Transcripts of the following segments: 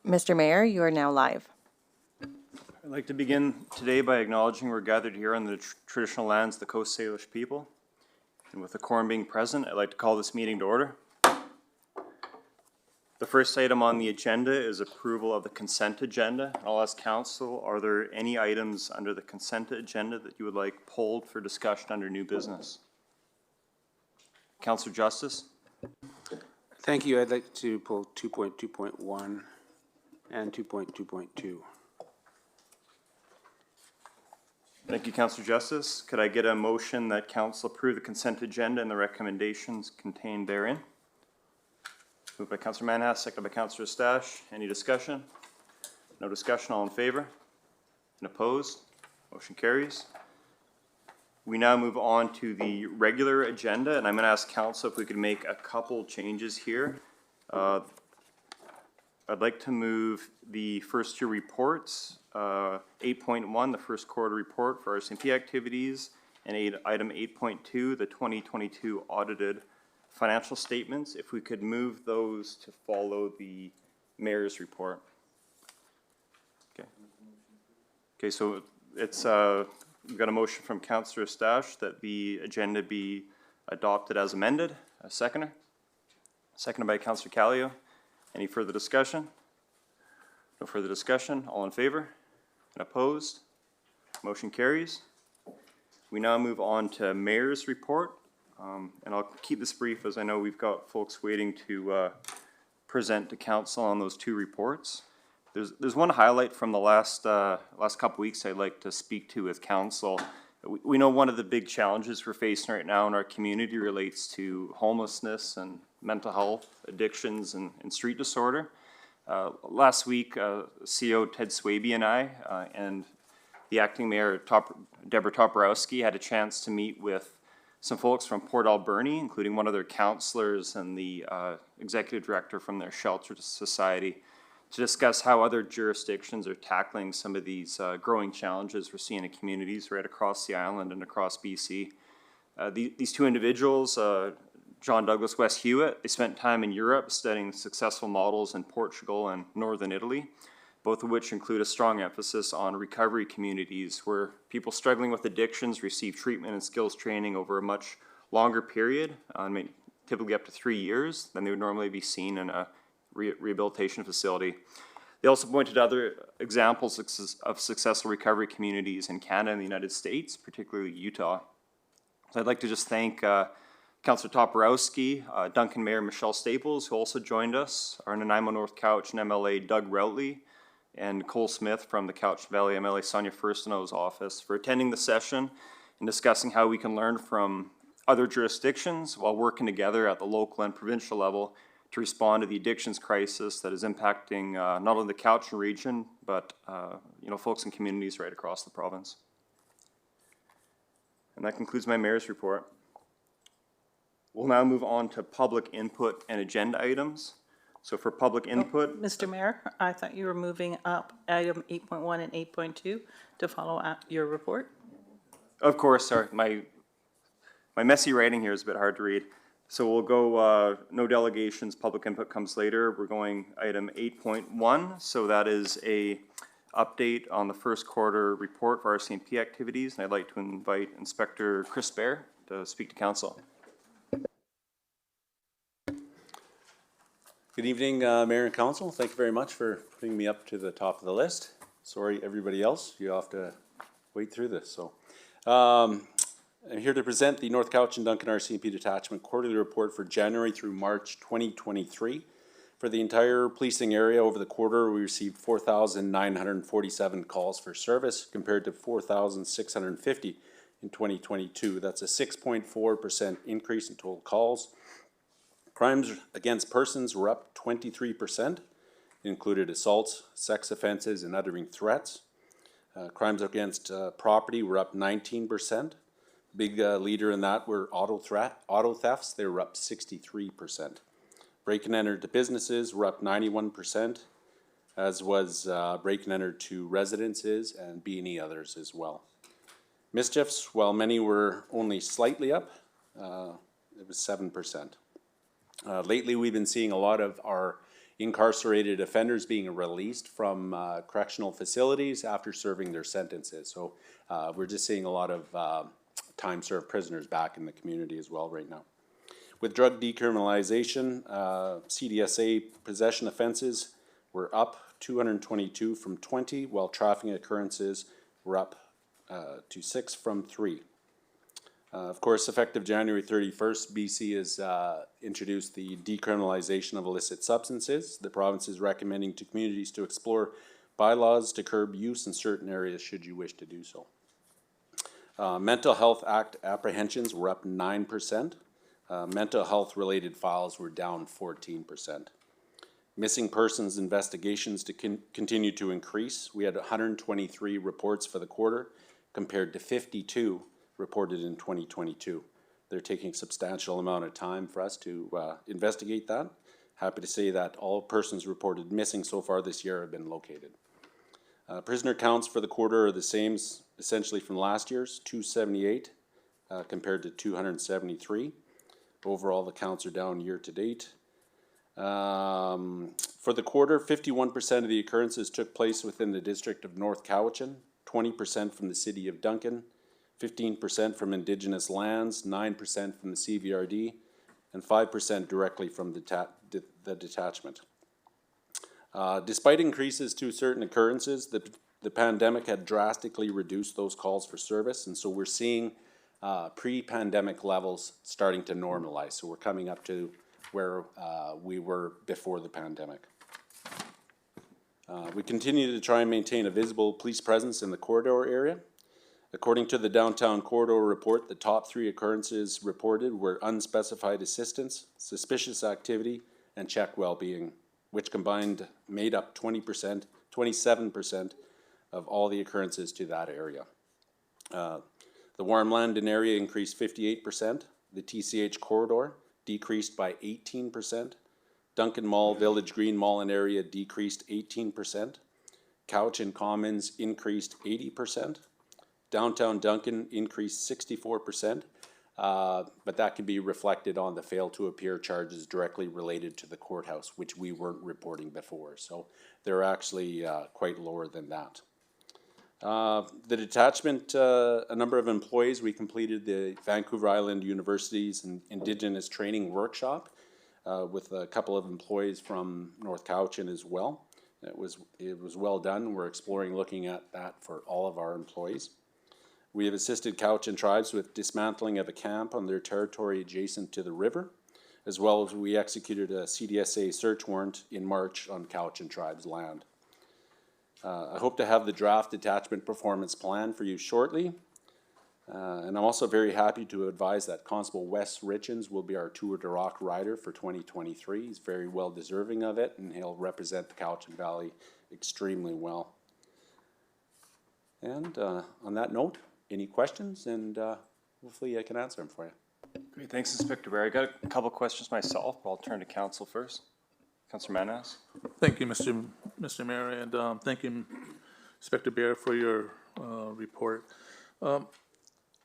Mr. Mayor, you are now live. I'd like to begin today by acknowledging we're gathered here on the traditional lands of the Coast Salish people. And with the quorum being present, I'd like to call this meeting to order. The first item on the agenda is approval of the consent agenda. I'll ask council, are there any items under the consent agenda that you would like pulled for discussion under new business? Councillor Justice? Thank you. I'd like to pull 2.2.1 and 2.2.2. Thank you, Councillor Justice. Could I get a motion that council approve the consent agenda and the recommendations contained therein? Moved by Councillor Manhas, seconded by Councillor Stash. Any discussion? No discussion. All in favor? And opposed? Motion carries. We now move on to the regular agenda, and I'm going to ask council if we could make a couple changes here. I'd like to move the first two reports, 8.1, the first quarter report for RCMP activities, and item 8.2, the 2022 audited financial statements, if we could move those to follow the mayor's report. Okay, so it's we've got a motion from Councillor Stash that the agenda be adopted as amended. A seconder? Seconded by Councillor Callio. Any further discussion? No further discussion. All in favor? And opposed? Motion carries. We now move on to mayor's report. And I'll keep this brief as I know we've got folks waiting to present to council on those two reports. There's one highlight from the last couple weeks I'd like to speak to with council. We know one of the big challenges we're facing right now in our community relates to homelessness and mental health, addictions, and street disorder. Last week, CEO Ted Swaby and I and the acting mayor Deborah Toporowski had a chance to meet with some folks from Port Alberni, including one of their councillors and the executive director from their shelter society, to discuss how other jurisdictions are tackling some of these growing challenges we're seeing in communities right across the island and across BC. These two individuals, John Douglas West Hewitt, they spent time in Europe studying successful models in Portugal and Northern Italy, both of which include a strong emphasis on recovery communities where people struggling with addictions receive treatment and skills training over a much longer period, typically up to 3 years, than they would normally be seen in a rehabilitation facility. They also pointed to other examples of successful recovery communities in Canada and the United States, particularly Utah. So I'd like to just thank Councillor Toporowski, Duncan Mayor Michelle Staples, who also joined us, our Nanaimo North Cowichan MLA Doug Routley, and Cole Smith from the Cowichan Valley MLA Sonia Fursteno's office for attending the session and discussing how we can learn from other jurisdictions while working together at the local and provincial level to respond to the addictions crisis that is impacting not only the Cowichan region, but folks and communities right across the province. And that concludes my mayor's report. We'll now move on to public input and agenda items. So for public input. Mr. Mayor, I thought you were moving up item 8.1 and 8.2 to follow up your report. Of course, sorry. My messy writing here is a bit hard to read. So we'll go, no delegations, public input comes later. We're going item 8.1. So that is a update on the first quarter report for RCMP activities. And I'd like to invite Inspector Chris Bear to speak to council. Good evening, Mayor and Council. Thank you very much for putting me up to the top of the list. Sorry, everybody else, you have to wait through this. So, I'm here to present the North Cowichan Duncan RCMP Detachment Quarterly Report for January through March 2023. For the entire policing area over the quarter, we received 4,947 calls for service compared to 4,650 in 2022. That's a 6.4% increase in total calls. Crimes against persons were up 23%, included assaults, sex offenses, and uttering threats. Crimes against property were up 19%. Big leader in that were auto thefts. They were up 63%. Break and enter to businesses were up 91%, as was break and enter to residences and B&E others as well. Mischiefs, while many were only slightly up, it was 7%. Lately, we've been seeing a lot of our incarcerated offenders being released from correctional facilities after serving their sentences. So we're just seeing a lot of time served prisoners back in the community as well right now. With drug decriminalization, CDSA possession offenses were up 222 from 20, while trafficking occurrences were up to 6 from 3. Of course, effective January 31st, BC has introduced the decriminalization of illicit substances. The province is recommending to communities to explore bylaws to curb use in certain areas should you wish to do so. Mental Health Act apprehensions were up 9%. Mental health related files were down 14%. Missing persons investigations to continue to increase. We had 123 reports for the quarter compared to 52 reported in 2022. They're taking a substantial amount of time for us to investigate that. Happy to say that all persons reported missing so far this year have been located. Prisoner counts for the quarter are the same essentially from last year's, 278 compared to 273. Overall, the counts are down year to date. For the quarter, 51% of the occurrences took place within the district of North Cowichan, 20% from the city of Duncan, 15% from Indigenous lands, 9% from the CVRD, and 5% directly from the detachment. Despite increases to certain occurrences, the pandemic had drastically reduced those calls for service, and so we're seeing pre-pandemic levels starting to normalize. So we're coming up to where we were before the pandemic. We continue to try and maintain a visible police presence in the corridor area. According to the Downtown Corridor Report, the top 3 occurrences reported were unspecified assistance, suspicious activity, and check well-being, which combined made up 27% of all the occurrences to that area. The Warm Landon area increased 58%. The TCH corridor decreased by 18%. Duncan Mall, Village Green Mall and area decreased 18%. Cowichan Commons increased 80%. Downtown Duncan increased 64%, but that can be reflected on the fail to appear charges directly related to the courthouse, which we weren't reporting before. So they're actually quite lower than that. The detachment, a number of employees, we completed the Vancouver Island University's Indigenous Training Workshop with a couple of employees from North Cowichan as well. It was well done. We're exploring looking at that for all of our employees. We have assisted Cowichan tribes with dismantling of a camp on their territory adjacent to the river, as well as we executed a CDSA search warrant in March on Cowichan tribes' land. I hope to have the draft detachment performance plan for you shortly. And I'm also very happy to advise that Constable Wes Richens will be our Tour de Rock rider for 2023. He's very well deserving of it, and he'll represent the Cowichan Valley extremely well. And on that note, any questions? And hopefully I can answer them for you. Great, thanks, Inspector Barry. I got a couple questions myself, but I'll turn to Council first. Councilor Manas. Thank you, Mr. Mayor, and thank you, Inspector Bear, for your report.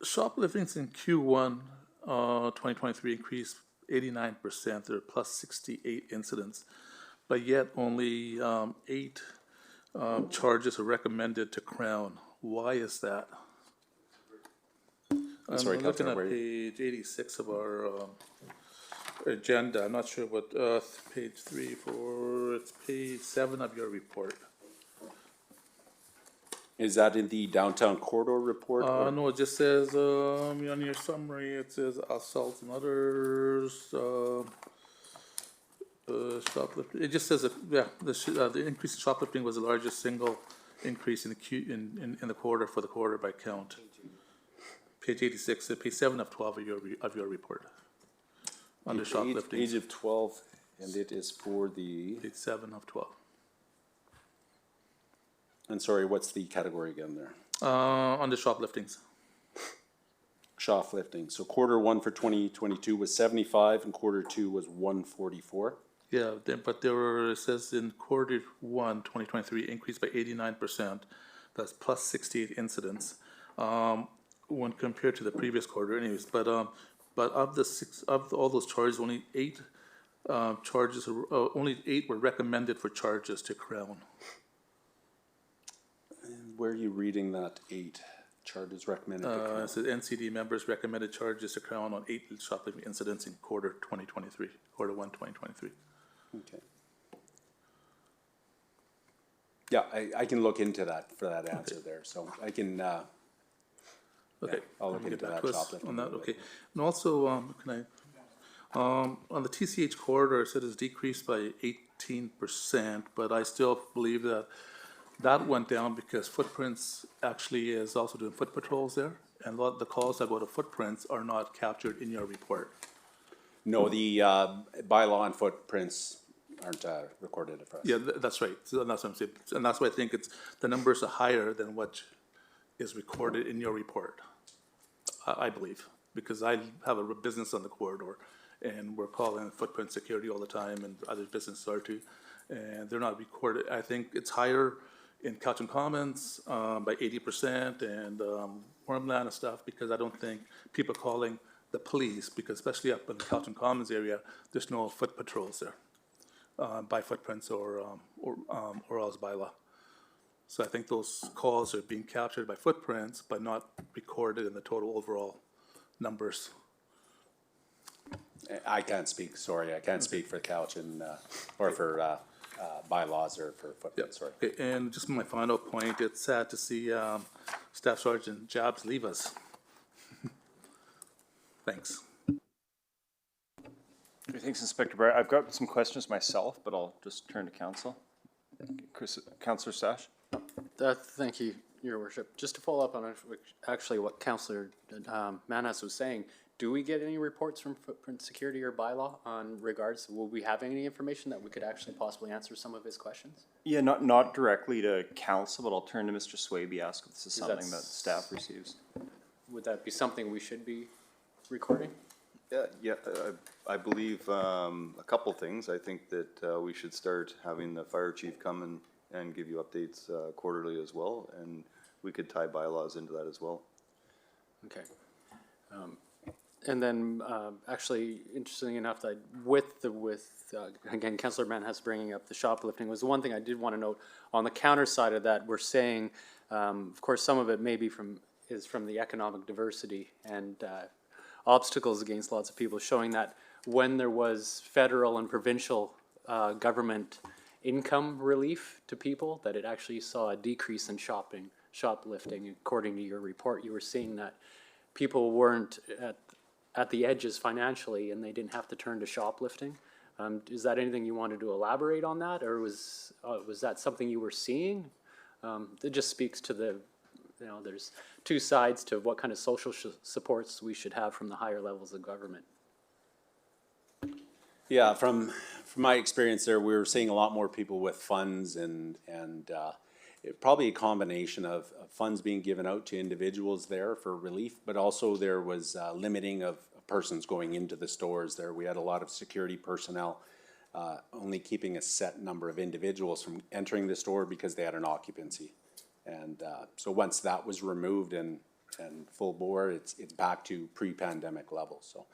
Shopliftings in Q1 2023 increased 89%. There are plus 68 incidents, but yet only 8 charges are recommended to Crown. Why is that? Sorry, I'm looking Councilor, at where- page 86 of our agenda. I'm not sure what page 3, 4. It's page 7 of your report. Is that in the Downtown Corridor Report? or- No, it just says on your summary. It says assaults and others. Shoplifting. It just says that the increase in shoplifting was the largest single increase in the quarter for the quarter by count. Page 86, page 7 of 12 of your report. Under shoplifting. Age of 12, and it is for the, Page 7 of 12. and sorry, what's the category again there? Under shopliftings. Shoplifting. So quarter 1 for 2022 was 75 and quarter 2 was 144. Yeah, but it says in quarter 1, 2023, increased by 89%. That's plus 68 incidents when compared to the previous quarter anyways. But of all those charges, only 8 Charges, only 8 were recommended for charges to Crown. Where are you reading that 8 charges recommended to It Crown? says NCD members recommended charges to Crown on 8 shoplifting incidents in quarter 2023, quarter 1, 2023. Okay. Yeah, I can look into that for that answer there, so I can, Okay. I'll look Get into back that to us shoplifting. on that, okay. And also, on the TCH corridor, it said it's decreased by 18%, but I still believe that that went down because Footprints actually is also doing foot patrols there. And a lot of the calls that go to Footprints are not captured in your report. No, the bylaw and footprints aren't recorded for us. Yeah, that's right. So that's what I'm saying. And that's why I think the numbers are higher than what is recorded in your report. I believe, because I have a business on the corridor and we're calling Footprint Security all the time and other businesses are too. And they're not recorded. I think it's higher in Cowichan Commons by 80% and Wormland and stuff, because I don't think people calling the police, because especially up in the Cowichan Commons area, there's no foot patrols there by Footprints or else by law. So I think those calls are being captured by Footprints, but not recorded in the total overall numbers. I can't speak, sorry, I can't speak for Cowichan, or for bylaws or for footprints, sorry. Okay, and just my final point, it's sad to see Staff Sergeant Jobs leave us. Thanks. Okay, thanks, Inspector Bright. I've got some questions myself, but I'll just turn to council. Councillor Stash? Thank you, Your Worship. Just to follow up on actually what Councillor Manhas was saying, do we get any reports from Footprint Security or bylaw on regards, will we have any information that we could actually possibly answer some of his questions? Yeah, not directly to council, but I'll turn to Mr. Swaby, ask if this is Is something that that staff receives. Would that be something we should be recording? Yeah, I believe a couple things. I think that we should start having the fire chief come and give you updates quarterly as well, and we could tie bylaws into that as well. Okay. And then, actually, interestingly enough, that with again, Councillor Manhas bringing up the shoplifting was the one thing I did want to note. On the counter side of that, we're saying, of course, some of it may be from the economic diversity and obstacles against lots of people, showing that when there was federal and provincial government income relief to people, that it actually saw a decrease in shoplifting. According to your report, you were seeing that people weren't at the edges financially and they didn't have to turn to shoplifting. Is that anything you wanted to elaborate on that, or was that something you were seeing? It just speaks to the, there's two sides to what kind of social supports we should have from the higher levels of government. Yeah, from my experience there, we were seeing a lot more people with funds and probably a combination of funds being given out to individuals there for relief, but also there was limiting of persons going into the stores there. We had a lot of security personnel only keeping a set number of individuals from entering the store because they had an occupancy. And so once that was removed and full bore, it's back to pre-pandemic levels. So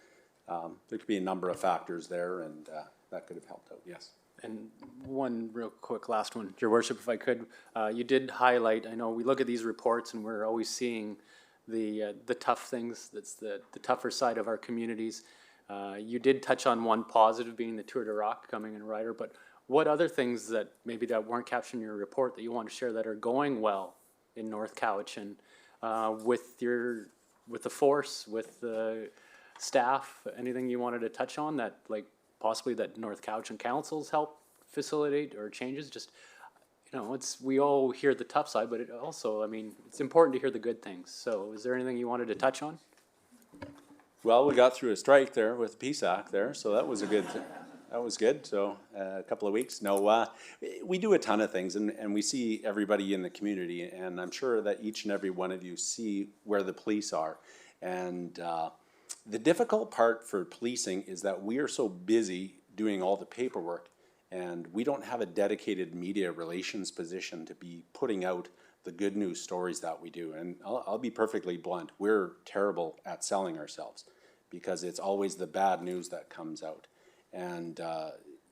there could be a number of factors there, and that could have helped out, yes. And one real quick last one, Your Worship, if I could, you did highlight, I know we look at these reports and we're always seeing the tough things, that's the tougher side of our communities. You did touch on one positive being the Tour de Rock coming in Ryder, but what other things that maybe that weren't captured in your report that you want to share that are going well in North Cowichan with the force, with the staff, anything you wanted to touch on that, like possibly that North Cowichan Council's help facilitate or changes? Just, we all hear the tough side, but it also, it's important to hear the good things. So is there anything you wanted to touch on? Well, we got through a strike there with the Peace Act there, so that was a good that was good. So a couple of weeks. No, we do a ton of things, and we see everybody in the community, and I'm sure that each and every one of you see where the police are. And the difficult part for policing is that we are so busy doing all the paperwork, and we don't have a dedicated media relations position to be putting out the good news stories that we do. And I'll be perfectly blunt, we're terrible at selling ourselves because it's always the bad news that comes out. And,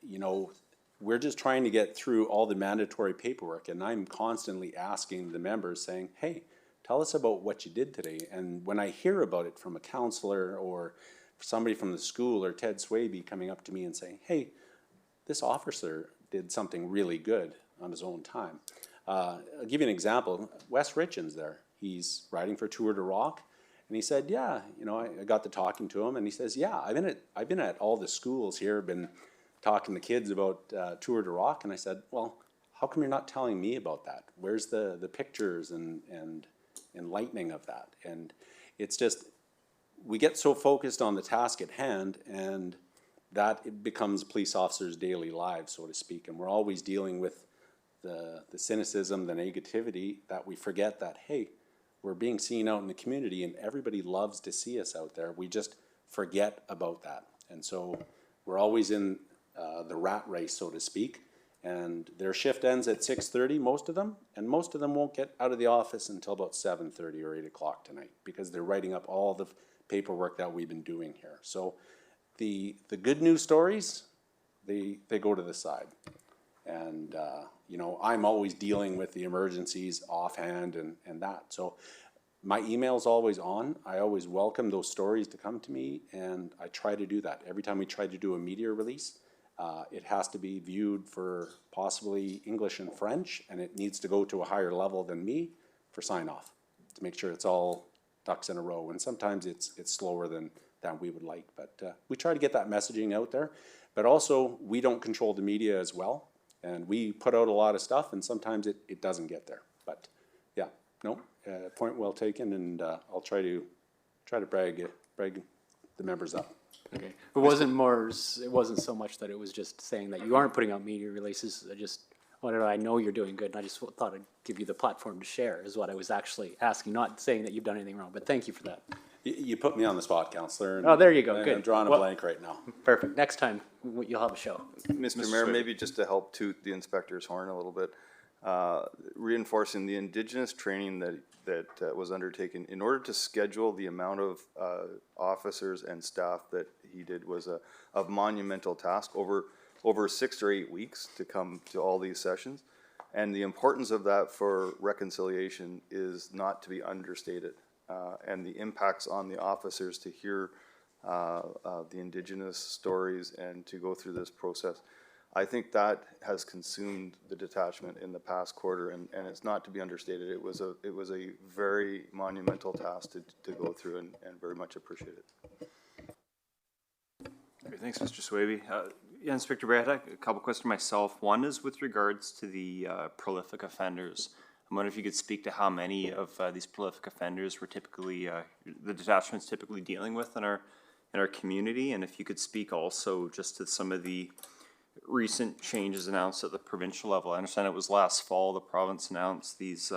you know, we're just trying to get through all the mandatory paperwork, and I'm constantly asking the members saying, hey, tell us about what you did today. And when I hear about it from a counselor or somebody from the school or Ted Swaby coming up to me and saying, hey, this officer did something really good on his own time. I'll give you an example. Wes Richens there, he's riding for Tour de Rock, and he said, yeah, you know, I got to talking to him, and he says, yeah, I've been at all the schools here, been talking to kids about Tour de Rock, and I said, well, how come you're not telling me about that? Where's the pictures and enlightening of that? And it's just, we get so focused on the task at hand, and that it becomes police officers' daily lives, so to speak, and we're always dealing with the cynicism, the negativity, that we forget that, hey, we're being seen out in the community and everybody loves to see us out there. We just forget about that. And so we're always in the rat race, so to speak, and their shift ends at 6:30, most of them, and most of them won't get out of the office until about 7:30 or 8 o'clock tonight, because they're writing up all the paperwork that we've been doing here. So the good news stories, they go to the side. And, you know, I'm always dealing with the emergencies offhand and that. So my email's always on. I always welcome those stories to come to me, and I try to do that. Every time we try to do a media release, it has to be viewed for possibly English and French, and it needs to go to a higher level than me for sign off to make sure it's all ducks in a row. And sometimes it's slower than we would like, but we try to get that messaging out there. But also, we don't control the media as well, and we put out a lot of stuff, and sometimes it doesn't get there. But yeah, no, point well taken, and I'll try to brag the members up. Okay, it wasn't so much that it was just saying that you aren't putting out media releases. I know you're doing good, and I just thought I'd give you the platform to share is what I was actually asking, not saying that you've done anything wrong, but thank you for that. You put me on the spot, Counselor. Oh, there you go, good. I'm drawing a Well- blank right now. Perfect, next time, you'll have a show. Mr. Mayor, maybe just to help toot the inspector's horn a little bit, reinforcing the Indigenous training that was undertaken in order to schedule the amount of officers and staff that he did was a monumental task over 6 or 8 weeks to come to all these sessions. And the importance of that for reconciliation is not to be understated. And the impacts on the officers to hear the Indigenous stories and to go through this process. I think that has consumed the detachment in the past quarter, and it's not to be understated. It was a very monumental task to go through, and very much appreciate it. Great, thanks, Mr. Swaby. Yeah, Inspector Bray, I had a couple questions myself. One is with regards to the prolific offenders. I'm wondering if you could speak to how many of these prolific offenders were typically, the detachment's typically dealing with in our community, and if you could speak also just to some of the recent changes announced at the provincial level. I understand it was last fall the province announced these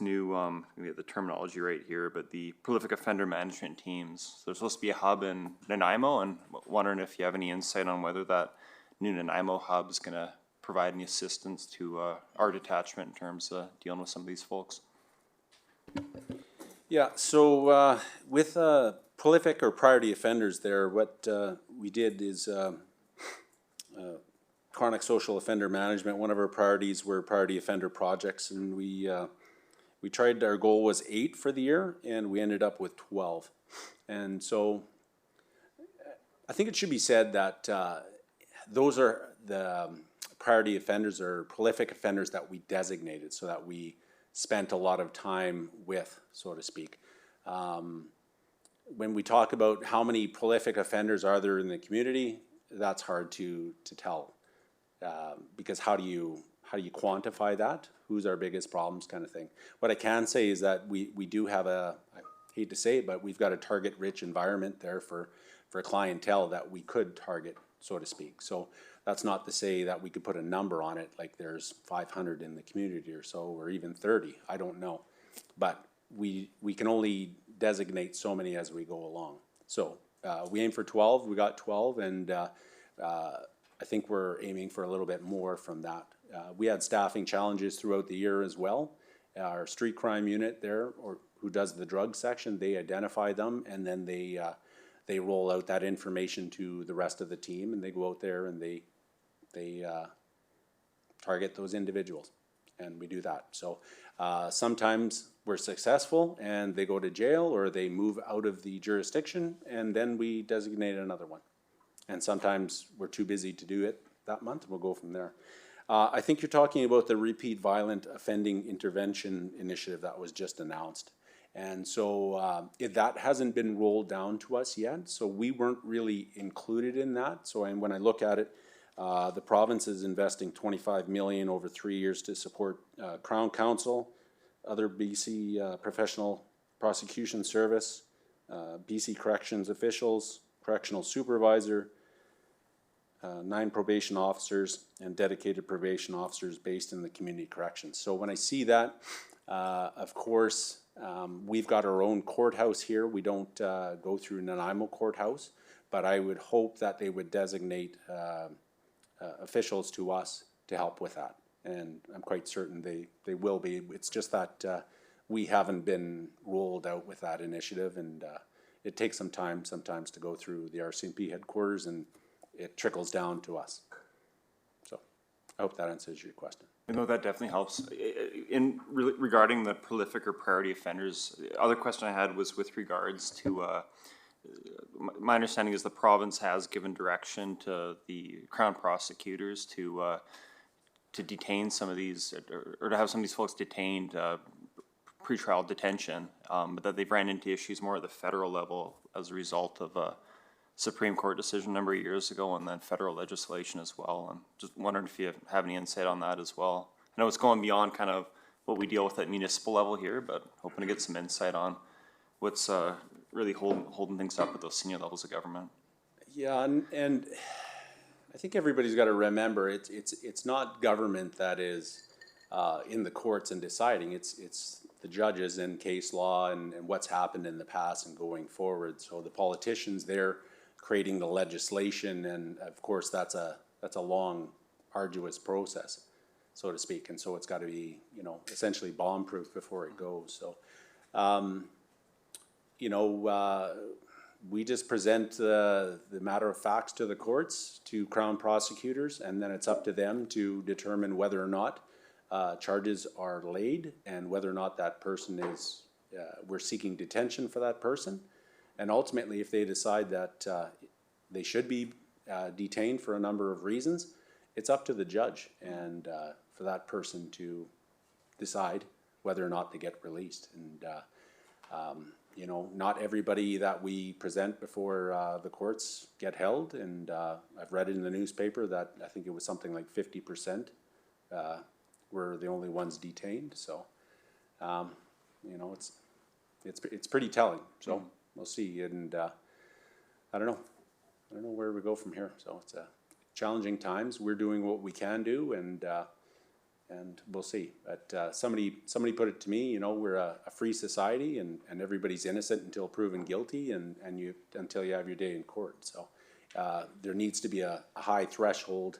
new, I'm gonna get the terminology right here, but the prolific offender management teams. So there's supposed to be a hub in Nanaimo, and wondering if you have any insight on whether that new Nanaimo hub is gonna provide any assistance to our detachment in terms of dealing with some of these folks. Yeah, so with prolific or priority offenders there, what we did is chronic social offender management. One of our priorities were priority offender projects, and we tried, our goal was 8 for the year, and we ended up with 12. And so I think it should be said that those are the priority offenders or prolific offenders that we designated, so that we spent a lot of time with, so to speak. When we talk about how many prolific offenders are there in the community, that's hard to tell, because how do you quantify that? Who's our biggest problems, kind of thing. What I can say is that we do have I hate to say it, but we've got a target-rich environment there for clientele that we could target, so to speak. So that's not to say that we could put a number on it, like there's 500 in the community or so, or even 30, I don't know. But we can only designate so many as we go along. So we aim for 12, we got 12, and I think we're aiming for a little bit more from that. We had staffing challenges throughout the year as well. Our street crime unit there, or who does the drug section, they identify them, and then they they roll out that information to the rest of the team, and they go out there and they target those individuals, and we do that. So sometimes we're successful and they go to jail or they move out of the jurisdiction, and then we designate another one. And sometimes we're too busy to do it that month, and we'll go from there. I think you're talking about the Repeat Violent Offending Intervention Initiative that was just announced. And so that hasn't been rolled down to us yet, so we weren't really included in that. So when I look at it, the province is investing $25 million over 3 years to support Crown Council, other BC Professional Prosecution Service, BC Corrections officials, correctional supervisor, 9 probation officers, and dedicated probation officers based in the community corrections. So when I see that, of course, we've got our own courthouse here. We don't go through Nanaimo Courthouse, but I would hope that they would designate officials to us to help with that. And I'm quite certain they will be. It's just that we haven't been rolled out with that initiative, and it takes some time sometimes to go through the RCMP headquarters, and it trickles down to us. So I hope that answers your question. No, that definitely helps. Regarding the prolific or priority offenders, the other question I had was with regards to, my understanding is the province has given direction to the Crown prosecutors to detain some of these, or to have some of these folks detained, pretrial detention, but that they've ran into issues more at the federal level as a result of a Supreme Court decision a number of years ago, and then federal legislation as well. And just wondering if you have any insight on that as well. I know it's going beyond kind of what we deal with at municipal level here, but hoping to get some insight on what's really holding things up at those senior levels of government. Yeah, and I think everybody's got to remember it's not government that is in the courts and deciding. It's the judges and case law and what's happened in the past and going forward. So the politicians, they're creating the legislation, and of course that's a long, arduous process, so to speak. And so it's got to be, essentially bomb-proof before it goes. So, we just present the matter of facts to the courts, to Crown prosecutors, and then it's up to them to determine whether or not charges are laid and whether or not that person is, we're seeking detention for that person. And ultimately, if they decide that they should be detained for a number of reasons, it's up to the judge and for that person to decide whether or not they get released. And not everybody that we present before the courts get held. And I've read in the newspaper that I think it was something like 50% were the only ones detained. So, it's pretty telling. So we'll see. And I don't know where we go from here. So it's challenging times. We're doing what we can do, and we'll see. But somebody put it to me, we're a free society, and everybody's innocent until proven guilty, and until you have your day in court. So there needs to be a high threshold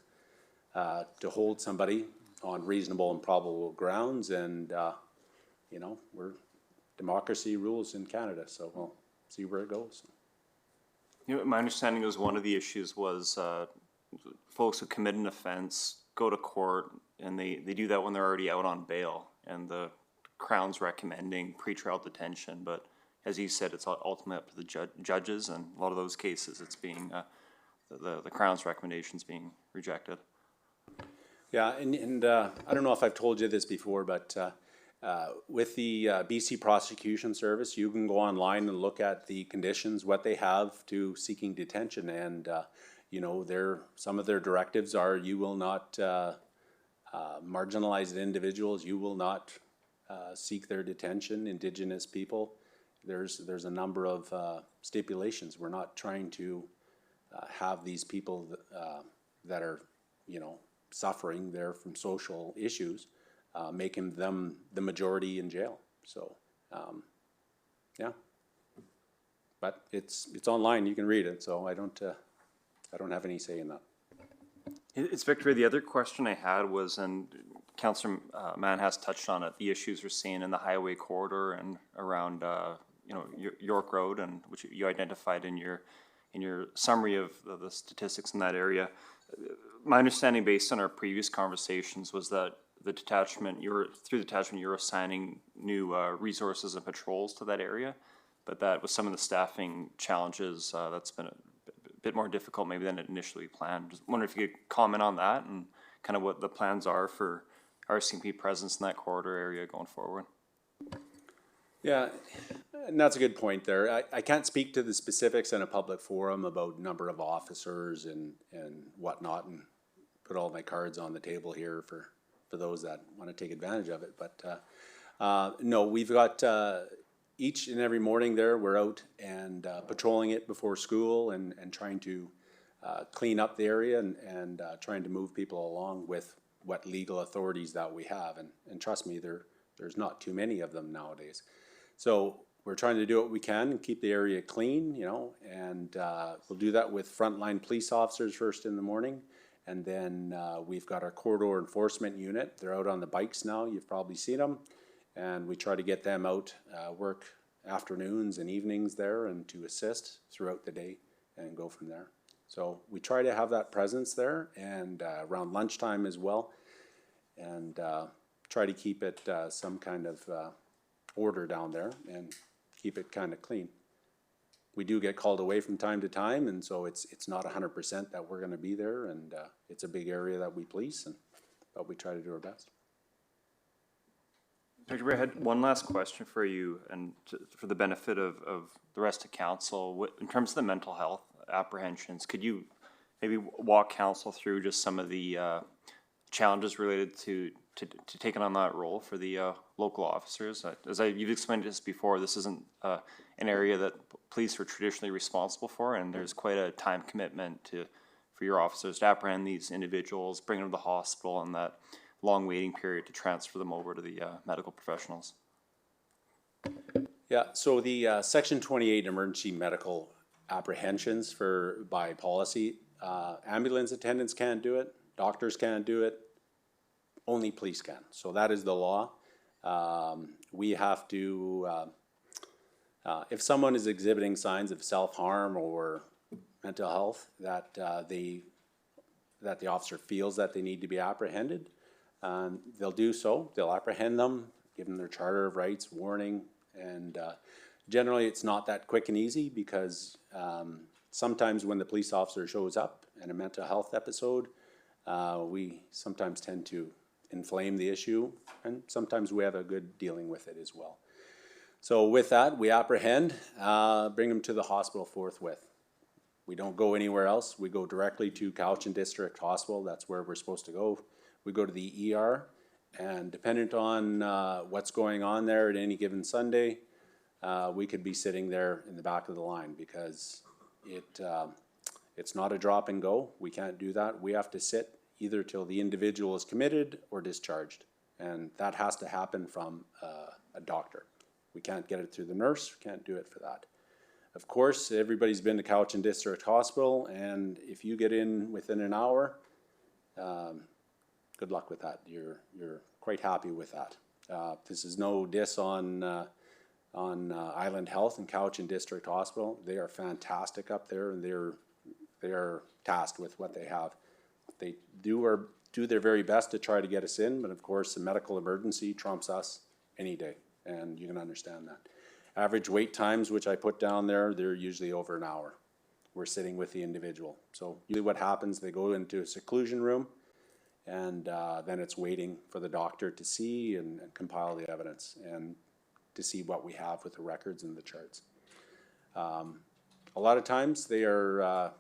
to hold somebody on reasonable and probable grounds, and democracy rules in Canada, so we'll see where it goes. My understanding was one of the issues was folks who commit an offense go to court, and they do that when they're already out on bail, and the Crown's recommending pretrial detention, but as you said, it's ultimately up to the judges, and a lot of those cases it's being the Crown's recommendations being rejected. Yeah, and I don't know if I've told you this before, but with the BC Prosecution Service, you can go online and look at the conditions, what they have to seeking detention, and some of their directives are you will not marginalize individuals, you will not seek their detention, Indigenous people. There's a number of stipulations. We're not trying to have these people that are suffering there from social issues, making them the majority in jail. So, yeah, but it's online. You can read it. So I don't have any say in that. It's Victoria. The other question I had was, and Councillor Mann has touched on it, the issues we're seeing in the highway corridor and around York Road, and which you identified in your in your summary of the statistics in that area. My understanding, based on our previous conversations, was that the detachment, through the detachment, you're assigning new resources and patrols to that area, but that with some of the staffing challenges, that's been a bit more difficult maybe than initially planned. Just wonder if you could comment on that and kind of what the plans are for RCMP presence in that corridor area going forward. Yeah, and that's a good point there. I can't speak to the specifics in a public forum about number of officers and whatnot, and put all my cards on the table here for those that want to take advantage of it. But no, we've got each and every morning there, we're out and patrolling it before school and trying to clean up the area and trying to move people along with what legal authorities that we have. And trust me, there's not too many of them nowadays. So we're trying to do what we can and keep the area clean, you know, and we'll do that with frontline police officers first in the morning. And then we've got our corridor enforcement unit. They're out on the bikes now. You've probably seen them. And we try to get them out, work afternoons and evenings there and to assist throughout the day and go from there. So we try to have that presence there and around lunchtime as well. And try to keep it some kind of order down there and keep it kind of clean. We do get called away from time to time, and so it's not 100% that we're going to be there, and it's a big area that we police, but we try to do our best. Dr. Bray, I had one last question for you, and for the benefit of the rest of council. In terms of the mental health apprehensions, could you maybe walk council through just some of the challenges related to taking on that role for the local officers? You've explained this before, this isn't an area that police are traditionally responsible for, and there's quite a time commitment for your officers to apprehend these individuals, bring them to the hospital, and that long waiting period to transfer them over to the medical professionals. Yeah, so the Section 28 emergency medical apprehensions by policy, ambulance attendants can't do it, doctors can't do it, only police can. So that is the law. We have to, if someone is exhibiting signs of self-harm or mental health that the officer feels that they need to be apprehended, they'll do so. They'll apprehend them, give them their charter of rights, warning, and generally it's not that quick and easy because sometimes when the police officer shows up in a mental health episode, we sometimes tend to inflame the issue, and sometimes we have a good dealing with it as well. So with that, we apprehend, bring them to the hospital forthwith. We don't go anywhere else. We go directly to Cowichan District Hospital. That's where we're supposed to go. We go to the ER, and dependent on what's going on there at any given Sunday, we could be sitting there in the back of the line because it's not a drop and go. We can't do that. We have to sit either till the individual is committed or discharged, and that has to happen from a doctor. We can't get it through the nurse. We can't do it for that. Of course, everybody's been to Cowichan District Hospital, and if you get in within an hour, good luck with that. You're quite happy with that. This is no diss on Island Health and Cowichan District Hospital. They are fantastic up there, and they are tasked with what they have. They do their very best to try to get us in, but of course, a medical emergency trumps us any day, and you can understand that. Average wait times, which I put down there, they're usually over an hour. We're sitting with the individual. So usually what happens, they go into a seclusion room, and then it's waiting for the doctor to see and compile the evidence and to see what we have with the records and the charts. A lot of times they are,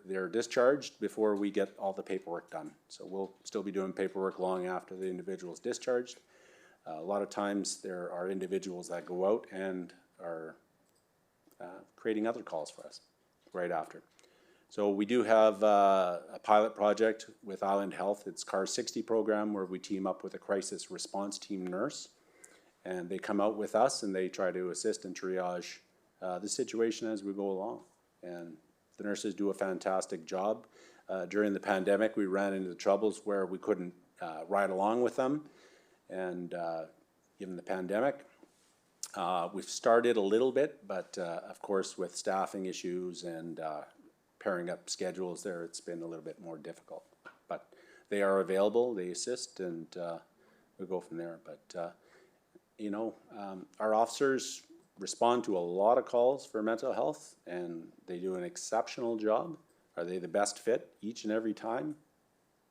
they're discharged before we get all the paperwork done. So we'll still be doing paperwork long after the individual is discharged. A lot of times there are individuals that go out and are creating other calls for us right after. So we do have a pilot project with Island Health. It's CAR 60 program where we team up with a crisis response team nurse, and they come out with us and they try to assist and triage the situation as we go along. And the nurses do a fantastic job. During the pandemic, we ran into the troubles where we couldn't ride along with them, and given the pandemic, We've started a little bit, but of course with staffing issues and pairing up schedules there, it's been a little bit more difficult. But they are available, they assist, and we'll go from there. But you know, our officers respond to a lot of calls for mental health, and they do an exceptional job. Are they the best fit each and every time?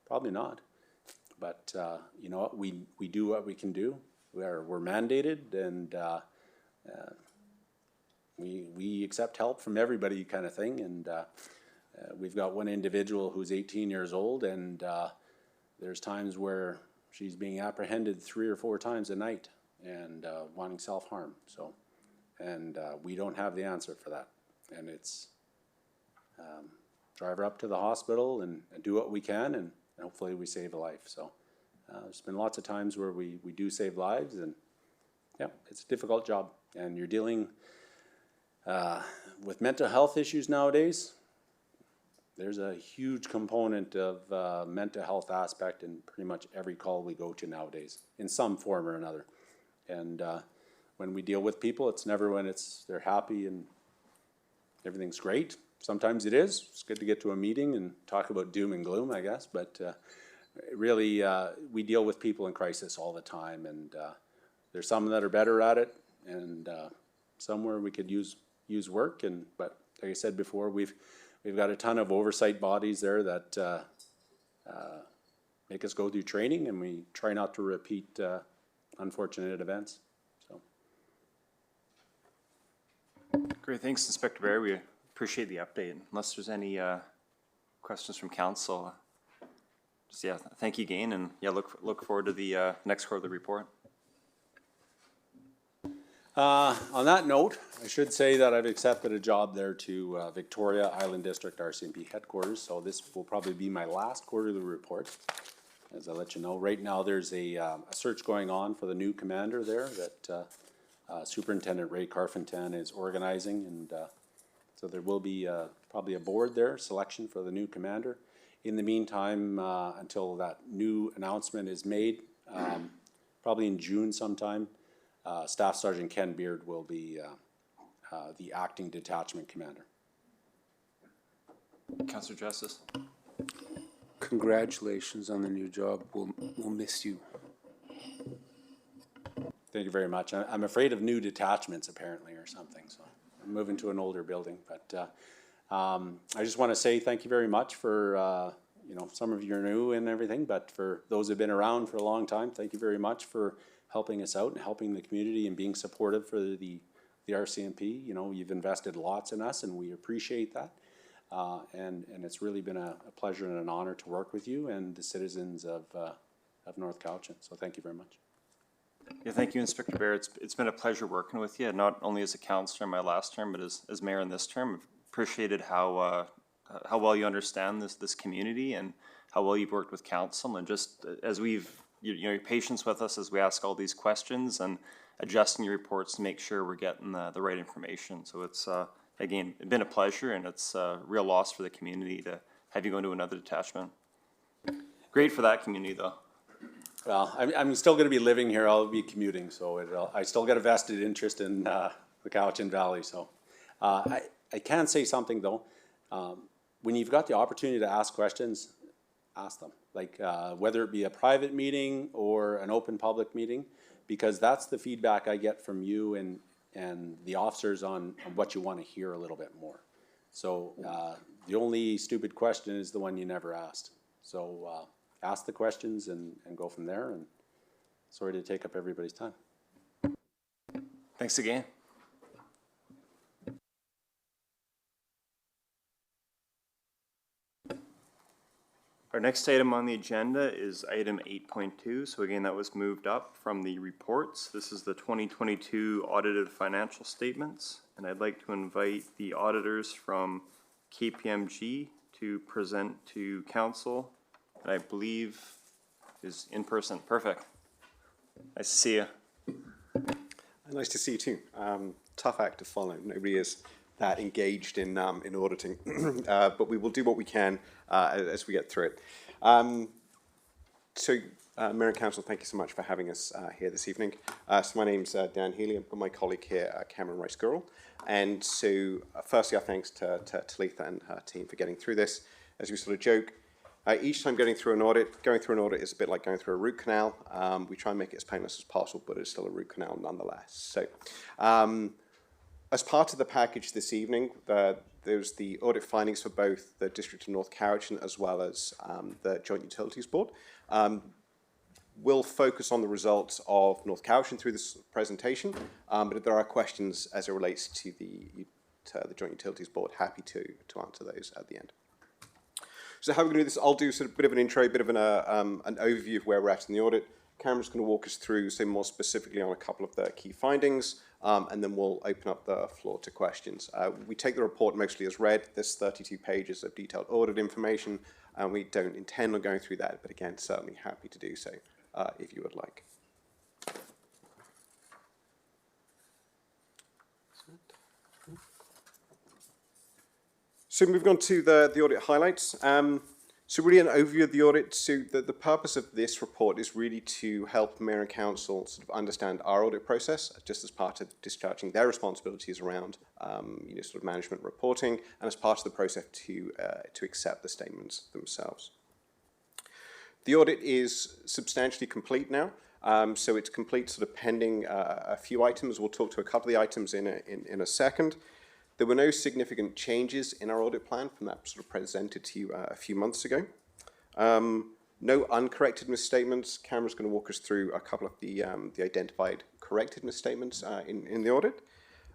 Probably not. But you know what, we do what we can do. We're mandated, and we accept help from everybody, kind of thing. And we've got one individual who's 18 years old, and there's times where she's being apprehended 3 or 4 times a night and wanting self-harm. So, and we don't have the answer for that. And it's drive her up to the hospital and do what we can, and hopefully we save a life. So there's been lots of times where we do save lives, and yeah, it's a difficult job. And you're dealing with mental health issues nowadays. There's a huge component of mental health aspect in pretty much every call we go to nowadays, in some form or another. And when we deal with people, it's never when they're happy and everything's great. Sometimes it is. It's good to get to a meeting and talk about doom and gloom, I guess. But really, we deal with people in crisis all the time, and there's some that are better at it, and some where we could use work. But like I said before, we've got a ton of oversight bodies there that make us go through training, and we try not to repeat unfortunate events. So. Great, thanks, Inspector Barry. We appreciate the update. Unless there's any questions from council, just yeah, thank you again, and yeah, look forward to the next quarterly report. On that note, I should say that I've accepted a job there to Victoria Island District RCMP headquarters, so this will probably be my last quarterly report. As I let you know, right now there's a search going on for the new commander there that Superintendent Ray Carfenton is organizing, and so there will be probably a board there, selection for the new commander. In the meantime, until that new announcement is made, probably in June sometime, Staff Sergeant Ken Beard will be the acting detachment commander. Councillor Justice. Congratulations on the new job. We'll miss you. Thank you very much. I'm afraid of new detachments apparently or something, so I'm moving to an older building. But I just want to say thank you very much for, you know, some of you are new and everything, but for those who have been around for a long time, thank you very much for helping us out and helping the community and being supportive for the RCMP. You know, you've invested lots in us, and we appreciate that. And it's really been a pleasure and an honor to work with you and the citizens of North Cowichan. So thank you very much. Yeah, thank you, Inspector Bear. It's been a pleasure working with you, not only as a councillor in my last term, but as mayor in this term. I've appreciated how well you understand this community and how well you've worked with council, and just as we've your patience with us as we ask all these questions and adjusting your reports to make sure we're getting the right information. So it's again been a pleasure, and it's a real loss for the community to have you go into another detachment. Great for that community though. Well, I'm still going to be living here. I'll be commuting, so I still get a vested interest in the Cowichan Valley. So I can say something though. When you've got the opportunity to ask questions, ask them. Like whether it be a private meeting or an open public meeting, because that's the feedback I get from you and the officers on what you want to hear a little bit more. So the only stupid question is the one you never asked. So ask the questions and go from there, and sorry to take up everybody's time. Thanks again. Our next item on the agenda is item 8.2. So again, that was moved up from the reports. This is the 2022 audited financial statements, and I'd like to invite the auditors from KPMG to present to council, and I believe is in person. Perfect. Nice to see you. Nice to see you too. Tough act to follow. Nobody is that engaged in auditing, but we will do what we can as we get through it. Mayor and Council, thank you so much for having us here this evening. So my name's Dan Healy. I've got my colleague here, Cameron Rice-Gurl. And so firstly, our thanks to Talitha and her team for getting through this. As we sort of joke, each time going through an audit is a bit like going through a root canal. We try and make it as painless as possible, but it's still a root canal nonetheless. So as part of the package this evening, there's the audit findings for both the District of North Cowichan as well as the Joint Utilities Board. We'll focus on the results of North Cowichan through this presentation, but if there are questions as it relates to the Joint Utilities Board, happy to answer those at the end. So how we're going to do this, I'll do sort of a bit of an intro, a bit of an overview of where we're at in the audit. Cameron's going to walk us through, say, more specifically on a couple of the key findings, and then we'll open up the floor to questions. We take the report mostly as read. There's 32 pages of detailed audit information, and we don't intend on going through that, but again, certainly happy to do so if you would like. So moving on to the audit highlights. So really an overview of the audit. So the purpose of this report is really to help Mayor and Council sort of understand our audit process, just as part of discharging their responsibilities around sort of management reporting, and as part of the process to accept the statements themselves. The audit is substantially complete now. So it's complete sort of pending a few items. We'll talk to a couple of the items in a second. There were no significant changes in our audit plan from that sort of presented to you a few months ago. No uncorrected misstatements. Cameron's going to walk us through a couple of the identified corrected misstatements in the audit.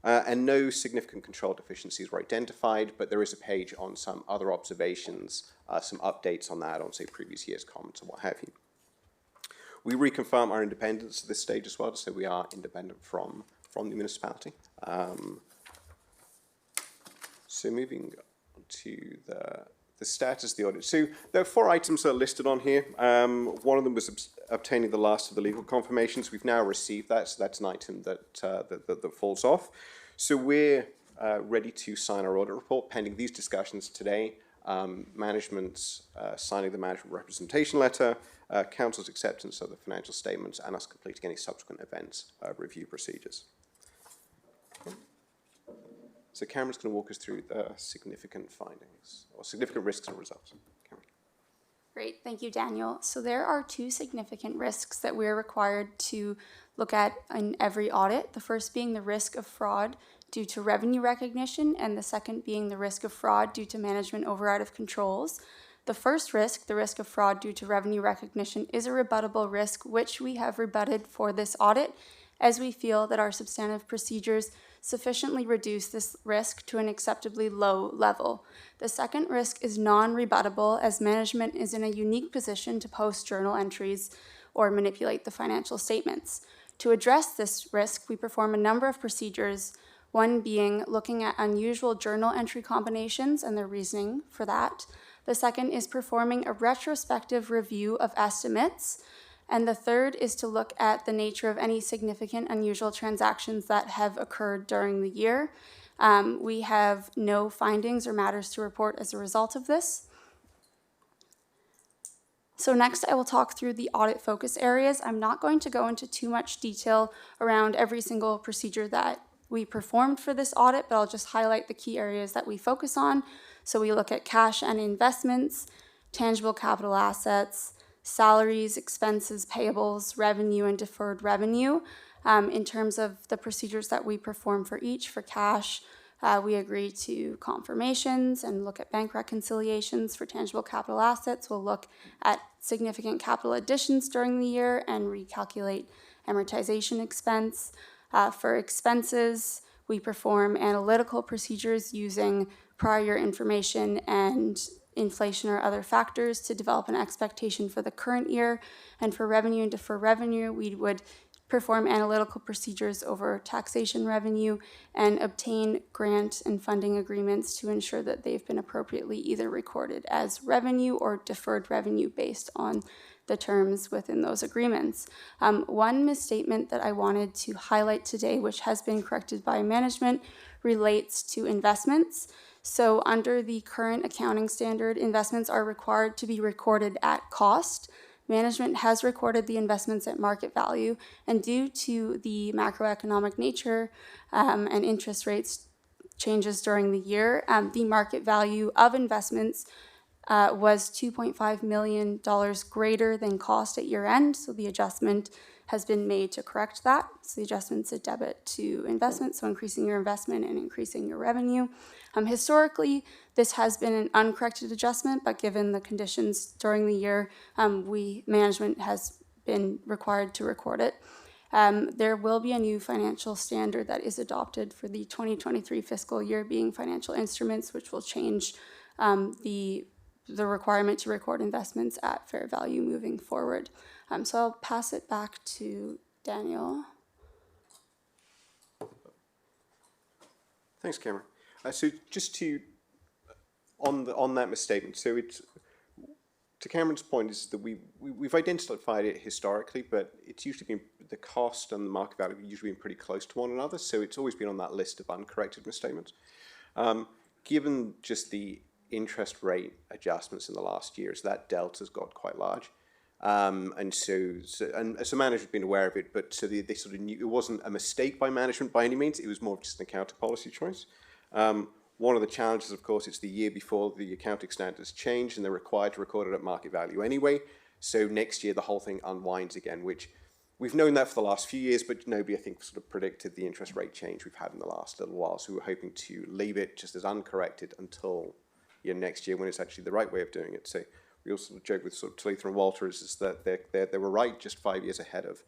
And no significant control deficiencies were identified, but there is a page on some other observations, some updates on that, on say previous year's comments and what have you. We reconfirm our independence at this stage as well, so we are independent from the municipality. So moving on to the status of the audit. So there are 4 items that are listed on here. One of them was obtaining the last of the legal confirmations. We've now received that, so that's an item that falls off. So we're ready to sign our audit report pending these discussions today. Management's signing the management representation letter, council's acceptance of the financial statements, and us completing any subsequent events review procedures. So Cameron's going to walk us through the significant findings, or significant risks and results. Cameron. Great, thank you, Daniel. So there are 2 significant risks that we're required to look at in every audit. The first being the risk of fraud due to revenue recognition, and the second being the risk of fraud due to management override of controls. The first risk, the risk of fraud due to revenue recognition, is a rebuttable risk, which we have rebutted for this audit, as we feel that our substantive procedures sufficiently reduce this risk to an acceptably low level. The second risk is non-rebuttable, as management is in a unique position to post journal entries or manipulate the financial statements. To address this risk, we perform a number of procedures, one being looking at unusual journal entry combinations and the reasoning for that. The second is performing a retrospective review of estimates. And the third is to look at the nature of any significant unusual transactions that have occurred during the year. We have no findings or matters to report as a result of this. So next I will talk through the audit focus areas. I'm not going to go into too much detail around every single procedure that we performed for this audit, but I'll just highlight the key areas that we focus on. So we look at cash and investments, tangible capital assets, salaries, expenses, payables, revenue, and deferred revenue. In terms of the procedures that we perform for each, for cash, we agree to confirmations and look at bank reconciliations. For tangible capital assets, we'll look at significant capital additions during the year and recalculate amortization expense. For expenses, we perform analytical procedures using prior information and inflation or other factors to develop an expectation for the current year. And for revenue and deferred revenue, we would perform analytical procedures over taxation revenue and obtain grant and funding agreements to ensure that they've been appropriately either recorded as revenue or deferred revenue based on the terms within those agreements. One misstatement that I wanted to highlight today, which has been corrected by management, relates to investments. So under the current accounting standard, investments are required to be recorded at cost. management has recorded the investments at market value, and due to the macroeconomic nature and interest rates changes during the year, the market value of investments was $2.5 million greater than cost at year end. So the adjustment has been made to correct that. So the adjustment's a debit to investment, so increasing your investment and increasing your revenue. Historically, this has been an uncorrected adjustment, but given the conditions during the year, management has been required to record it. There will be a new financial standard that is adopted for the 2023 fiscal year, being financial instruments, which will change the requirement to record investments at fair value moving forward. So I'll pass it back to Daniel. Thanks, Cameron. So just on that misstatement, so it's, to Cameron's point, is that we've identified it historically, but it's usually been, the cost and the market value have usually been pretty close to one another, so it's always been on that list of uncorrected misstatements. Given just the interest rate adjustments in the last years, that delta's got quite large. And so management has been aware of it, but so they sort of knew it wasn't a mistake by management by any means. It was more of just an accounting policy choice. One of the challenges, of course, it's the year before the accounting standards change, and they're required to record it at market value anyway. So next year, the whole thing unwinds again, which we've known that for the last few years, but nobody, I think, sort of predicted the interest rate change we've had in the last little while. So we were hoping to leave it just as uncorrected until next year when it's actually the right way of doing it. So we also joke with sort of Talitha and Walter is that they were right just 5 years ahead of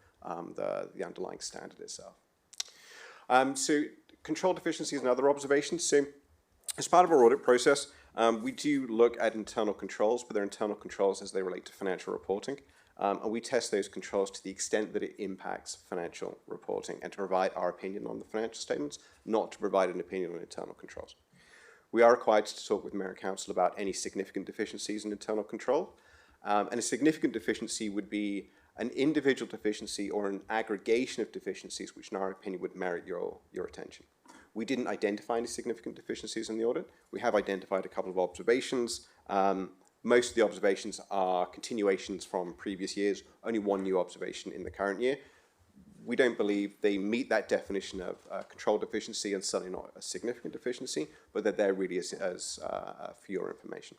the underlying standard itself. So control deficiencies and other observations. So as part of our audit process, we do look at internal controls, but they're internal controls as they relate to financial reporting. And we test those controls to the extent that it impacts financial reporting and to provide our opinion on the financial statements, not to provide an opinion on internal controls. We are required to talk with Mayor Council about any significant deficiencies in internal control. And a significant deficiency would be an individual deficiency or an aggregation of deficiencies, which in our opinion would merit your attention. We didn't identify any significant deficiencies in the audit. We have identified a couple of observations. Most of the observations are continuations from previous years, only one new observation in the current year. We don't believe they meet that definition of control deficiency and certainly not a significant deficiency, but that they're really as for your information.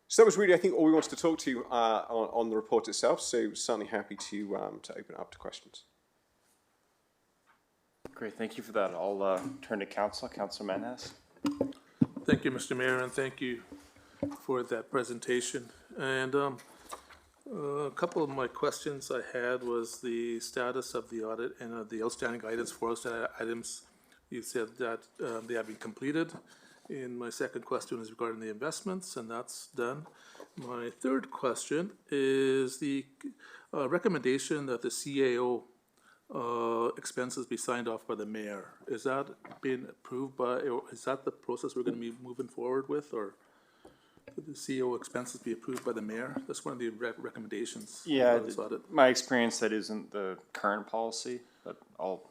So that was really, I think, all we wanted to talk to you on the report itself, so certainly happy to open it up to questions. Great, thank you for that. I'll turn to Council. Councillor Manhas. Thank you, Mr. Mayor, and thank you for that presentation. And a couple of my questions I had was the status of the audit and the outstanding items, 4 outstanding items. You said that they have been completed. And my second question is regarding the investments, and that's done. My third question is the recommendation that the CAO expenses be signed off by the mayor. Is that being approved by, or is that the process we're going to be moving forward with, or would the CEO expenses be approved by the mayor? That's one of the recommendations. Yeah, of this audit. my experience, that isn't the current policy, but I'll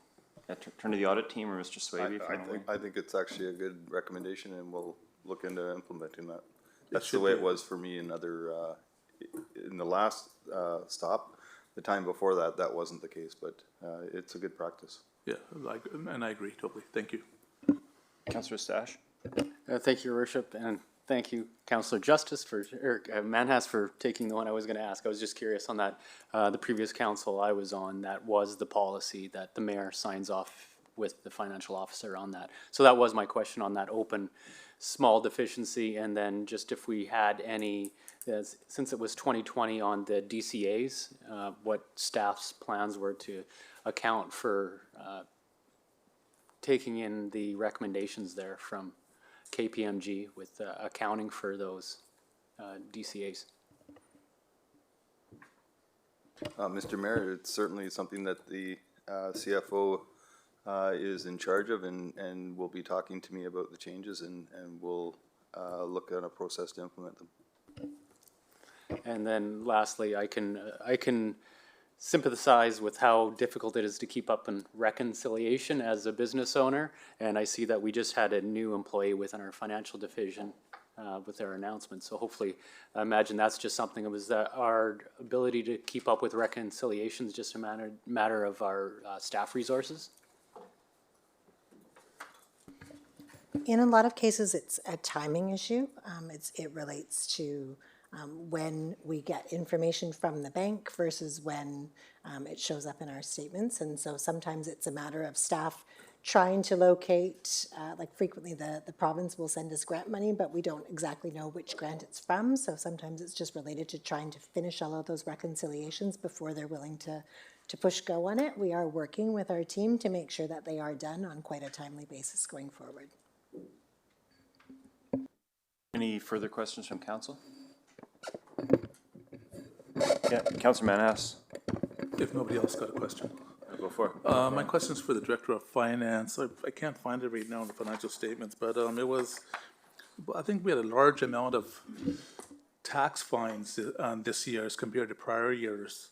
turn to the audit team or Mr. Swaby. I think it's actually a good recommendation, and we'll look into implementing that. That's the way it was for me in other, in the last stop. The time before that, that wasn't the case, but it's a good practice. Yeah, and I agree totally. Thank you. Councillor Stash. Thank you, Your Worship, and thank you, Councillor Justice Manhas for taking the one I was going to ask. I was just curious on that. The previous council I was on, that was the policy that the mayor signs off with the financial officer on that. So that was my question on that open small deficiency, and then just if we had any, since it was 2020 on the DCAs, what staff's plans were to account for taking in the recommendations there from KPMG with accounting for those DCAs. Mr. Mayor, it's certainly something that the CFO is in charge of, and will be talking to me about the changes, and we'll look at a process to implement them. And then lastly, I can sympathize with how difficult it is to keep up in reconciliation as a business owner, and I see that we just had a new employee within our financial division with their announcement. So hopefully, I imagine that's just something, it was that our ability to keep up with reconciliations, just a matter of our staff resources. In a lot of cases, it's a timing issue. It relates to when we get information from the bank versus when it shows up in our statements. And so sometimes it's a matter of staff trying to locate, like frequently the province will send us grant money, but we don't exactly know which grant it's from. So sometimes it's just related to trying to finish all of those reconciliations before they're willing to push go on it. We are working with our team to make sure that they are done on quite a timely basis going forward. Any further questions from council? Yeah, Councillor Manhas, If nobody else got a question. go for it. My question is for the Director of Finance. I can't find it right now in the financial statements, but it was, I think we had a large amount of tax fines this year as compared to prior years.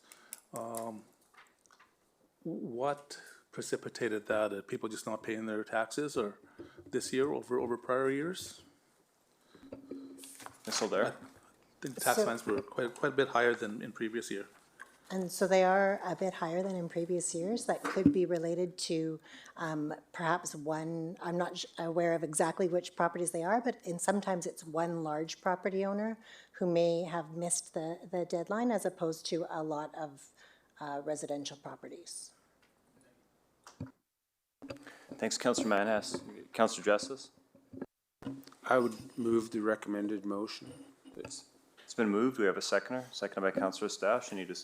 What precipitated that? Are people just not paying their taxes or this year over prior years? Ms. Alder? I think the tax So- fines were quite a bit higher than in previous year. And so they are a bit higher than in previous years. That could be related to perhaps one, I'm not aware of exactly which properties they are, but sometimes it's one large property owner who may have missed the deadline as opposed to a lot of residential properties. Thanks, Councillor Manhas. Councillor Justice? I would move the recommended motion. It's been moved. We have a seconder, seconded by Councillor Stash. Any to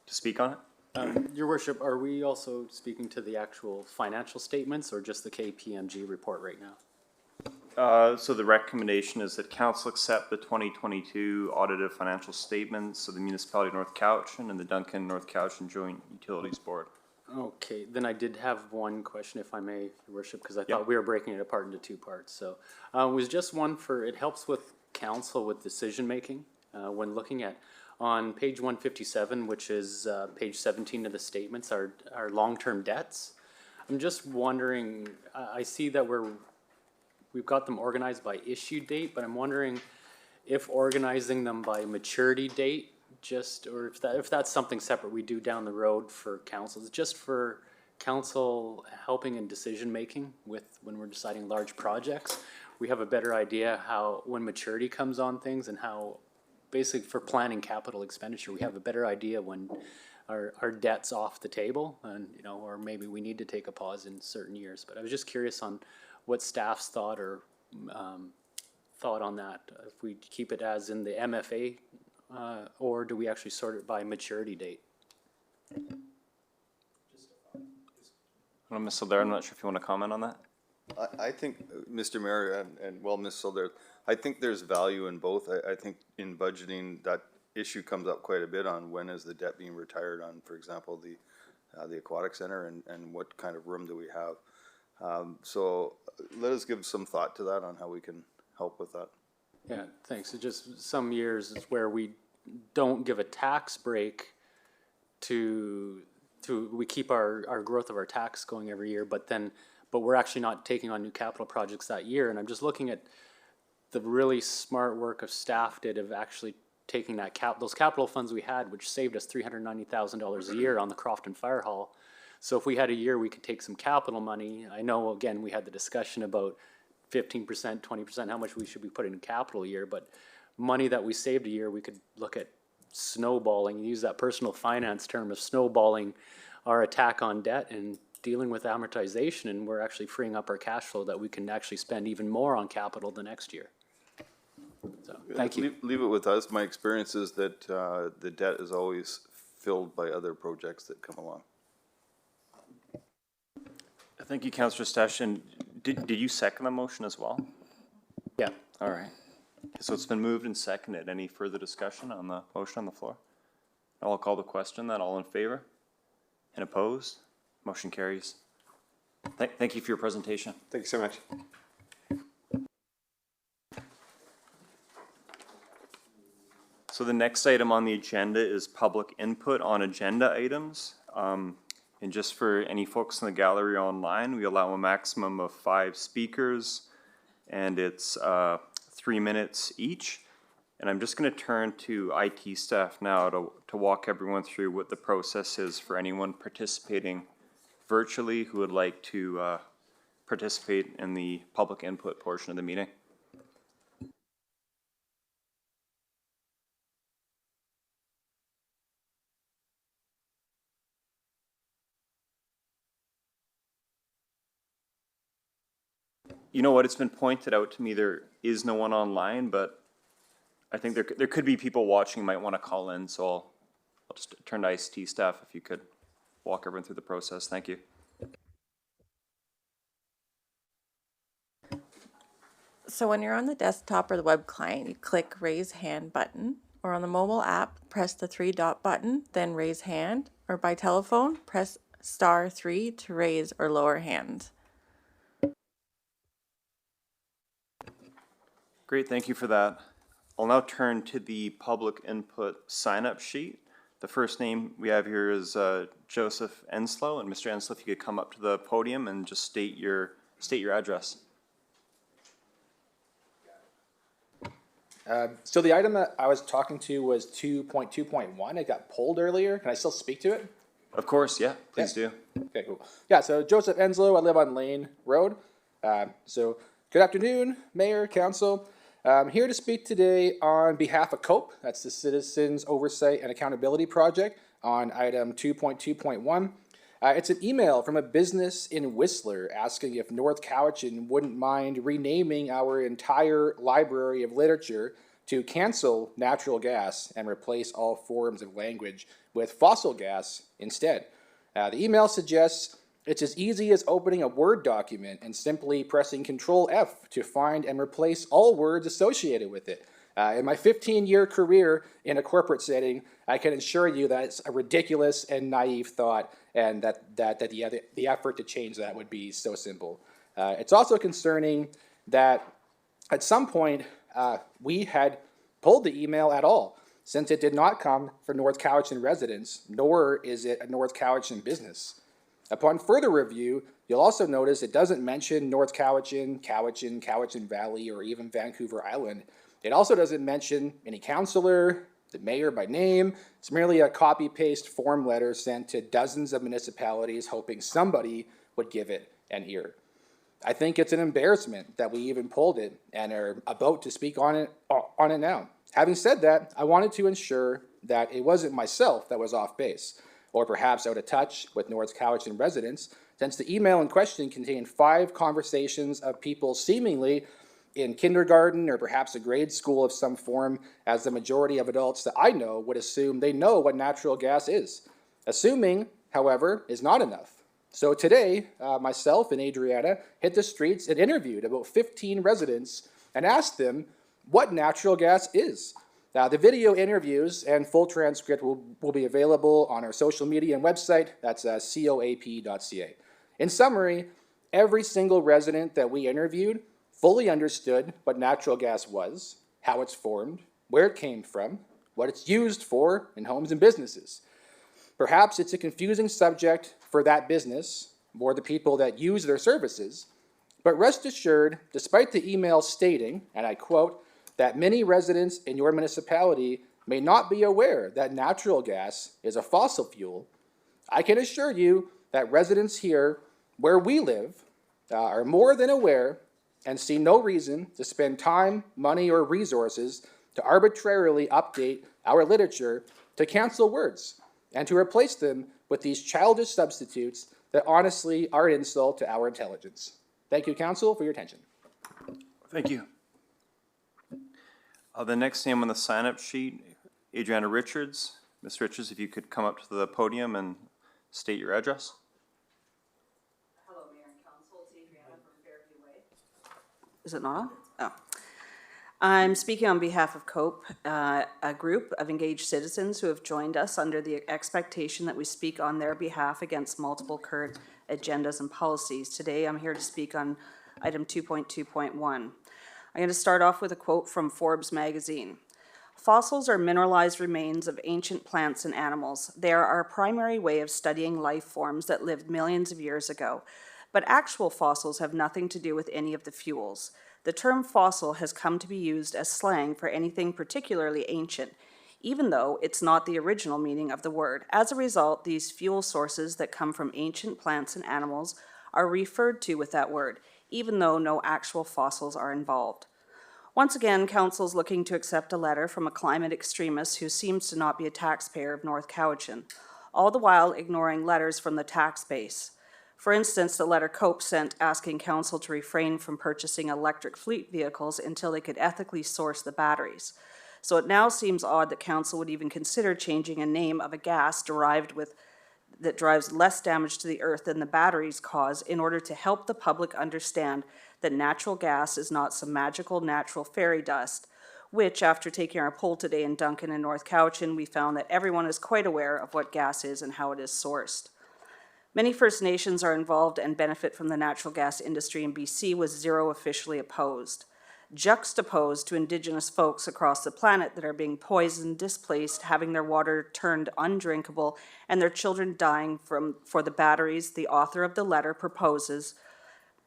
speak on it? Your Worship, are we also speaking to the actual financial statements or just the KPMG report right now? So the recommendation is that council accept the 2022 audited financial statements of the municipality of North Cowichan and the Duncan North Cowichan Joint Utilities Board. Okay, then I did have one question, if I may, Your Worship, because I thought we were breaking it apart into two parts. So it was just one for, it helps with council with decision-making when looking at, on page 157, which is page 17 of the statements, our long-term debts. I'm just wondering, I see that we've got them organized by issue date, but I'm wondering if organizing them by maturity date, or if that's something separate we do down the road for councils, just for council helping in decision-making when we're deciding large projects. We have a better idea when maturity comes on things and how, basically for planning capital expenditure, we have a better idea when our debt's off the table and, or maybe we need to take a pause in certain years. But I was just curious on what staff's thought or thought on that. If we keep it as in the MFA, or do we actually sort it by maturity date? Well, Ms. Alder, I'm not sure if you want to comment on that. I think, Mr. Mayor, and well, Ms. Solder, I think there's value in both. I think in budgeting, that issue comes up quite a bit on when is the debt being retired on, for example, the aquatic center and what kind of room do we have. So let us give some thought to that on how we can help with that. Yeah, thanks. It's just some years is where we don't give a tax break we keep our growth of our tax going every year, but we're actually not taking on new capital projects that year. And I'm just looking at the really smart work of staff did of actually taking those capital funds we had, which saved us $390,000 a year on the Crofton Fire Hall. So if we had a year we could take some capital money, I know again we had the discussion about 15%, 20%, how much we should be putting in capital a year, but money that we saved a year, we could look at snowballing, use that personal finance term of snowballing our attack on debt and dealing with amortization, and we're actually freeing up our cash flow that we can actually spend even more on capital the next year. So, thank you. Leave it with us. My experience is that the debt is always filled by other projects that come along. Thank you, Councillor Stash. And did you second the motion as well? Yeah. All right. So it's been moved and seconded. Any further discussion on the motion on the floor? I'll call the question then. All in favor? And opposed? Motion carries. Thank you for your presentation. Thank you so much. So the next item on the agenda is public input on agenda items. And just for any folks in the gallery or online, we allow a maximum of 5 speakers, and it's 3 minutes each. And I'm just going to turn to IT staff now to walk everyone through what the process is for anyone participating virtually who would like to participate in the public input portion of the meeting. You know what, it's been pointed out to me there is no one online, but I think there could be people watching who might want to call in, so I'll just turn to ICT staff if you could walk everyone through the process. Thank you. So when you're on the desktop or the web client, you click raise hand button, or on the mobile app, press the 3-dot button, then raise hand, or by telephone, press *3 to raise or lower hand. Great, thank you for that. I'll now turn to the public input sign-up sheet. The first name we have here is Joseph Enslow, and Mr. Enslow, if you could come up to the podium and just state your address. So the item that I was talking to was 2.2.1. It got pulled earlier. Can I still speak to it? Of course, yeah, please do. Okay, cool. Yeah, so Joseph Enslow, I live on Lane Road. So good afternoon, Mayor, Council. I'm here to speak today on behalf of COPE, that's the Citizens Oversight and Accountability Project, on item 2.2.1. It's an email from a business in Whistler asking if North Cowichan wouldn't mind renaming our entire library of literature to cancel natural gas and replace all forms of language with fossil gas instead. The email suggests it's as easy as opening a Word document and simply pressing Control F to find and replace all words associated with it. In my 15-year career in a corporate setting, I can assure you that it's a ridiculous and naive thought, and that the effort to change that would be so simple. It's also concerning that at some point we had pulled the email at all, since it did not come from North Cowichan residents, nor is it a North Cowichan business. Upon further review, you'll also notice it doesn't mention North Cowichan, Cowichan Valley, or even Vancouver Island. It also doesn't mention any councillor, the mayor by name. It's merely a copy-paste form letter sent to dozens of municipalities hoping somebody would give it an ear. I think it's an embarrassment that we even pulled it and are about to speak on it now. Having said that, I wanted to ensure that it wasn't myself that was off base, or perhaps out of touch with North Cowichan residents, since the email in question contained 5 conversations of people seemingly in kindergarten or perhaps a grade school of some form, as the majority of adults that I know would assume they know what natural gas is. Assuming, however, is not enough. So today, myself and Adriana hit the streets and interviewed about 15 residents and asked them what natural gas is. The video interviews and full transcript will be available on our social media and website. That's coap.ca. In summary, every single resident that we interviewed fully understood what natural gas was, how it's formed, where it came from, what it's used for in homes and businesses. Perhaps it's a confusing subject for that business or the people that use their services, but rest assured, despite the email stating, and I quote, that many residents in your municipality may not be aware that natural gas is a fossil fuel, I can assure you that residents here where we live are more than aware and see no reason to spend time, money, or resources to arbitrarily update our literature to cancel words and to replace them with these childish substitutes that honestly are an insult to our intelligence. Thank you, Council, for your attention. Thank you. The next name on the sign-up sheet, Adriana Richards. Ms. Richards, if you could come up to the podium and state your address. Hello, Mayor and Council. It's Adriana from Fairview Way. Is it not on? Oh. I'm speaking on behalf of COPE, a group of engaged citizens who have joined us under the expectation that we speak on their behalf against multiple current agendas and policies. Today, I'm here to speak on item 2.2.1. I'm going to start off with a quote from Forbes magazine. Fossils are mineralized remains of ancient plants and animals. They are our primary way of studying life forms that lived millions of years ago. But actual fossils have nothing to do with any of the fuels. The term fossil has come to be used as slang for anything particularly ancient, even though it's not the original meaning of the word. As a result, these fuel sources that come from ancient plants and animals are referred to with that word, even though no actual fossils are involved. Once again, Council's looking to accept a letter from a climate extremist who seems to not be a taxpayer of North Cowichan, all the while ignoring letters from the tax base. For instance, the letter Cope sent asking Council to refrain from purchasing electric fleet vehicles until they could ethically source the batteries. So it now seems odd that Council would even consider changing a name of a gas that drives less damage to the earth than the batteries cause in order to help the public understand that natural gas is not some magical natural fairy dust, which, after taking our poll today in Duncan and North Cowichan, we found that everyone is quite aware of what gas is and how it is sourced. Many First Nations are involved and benefit from the natural gas industry in BC, with zero officially opposed. Juxtaposed to Indigenous folks across the planet that are being poisoned, displaced, having their water turned undrinkable, and their children dying for the batteries, the author of the letter proposes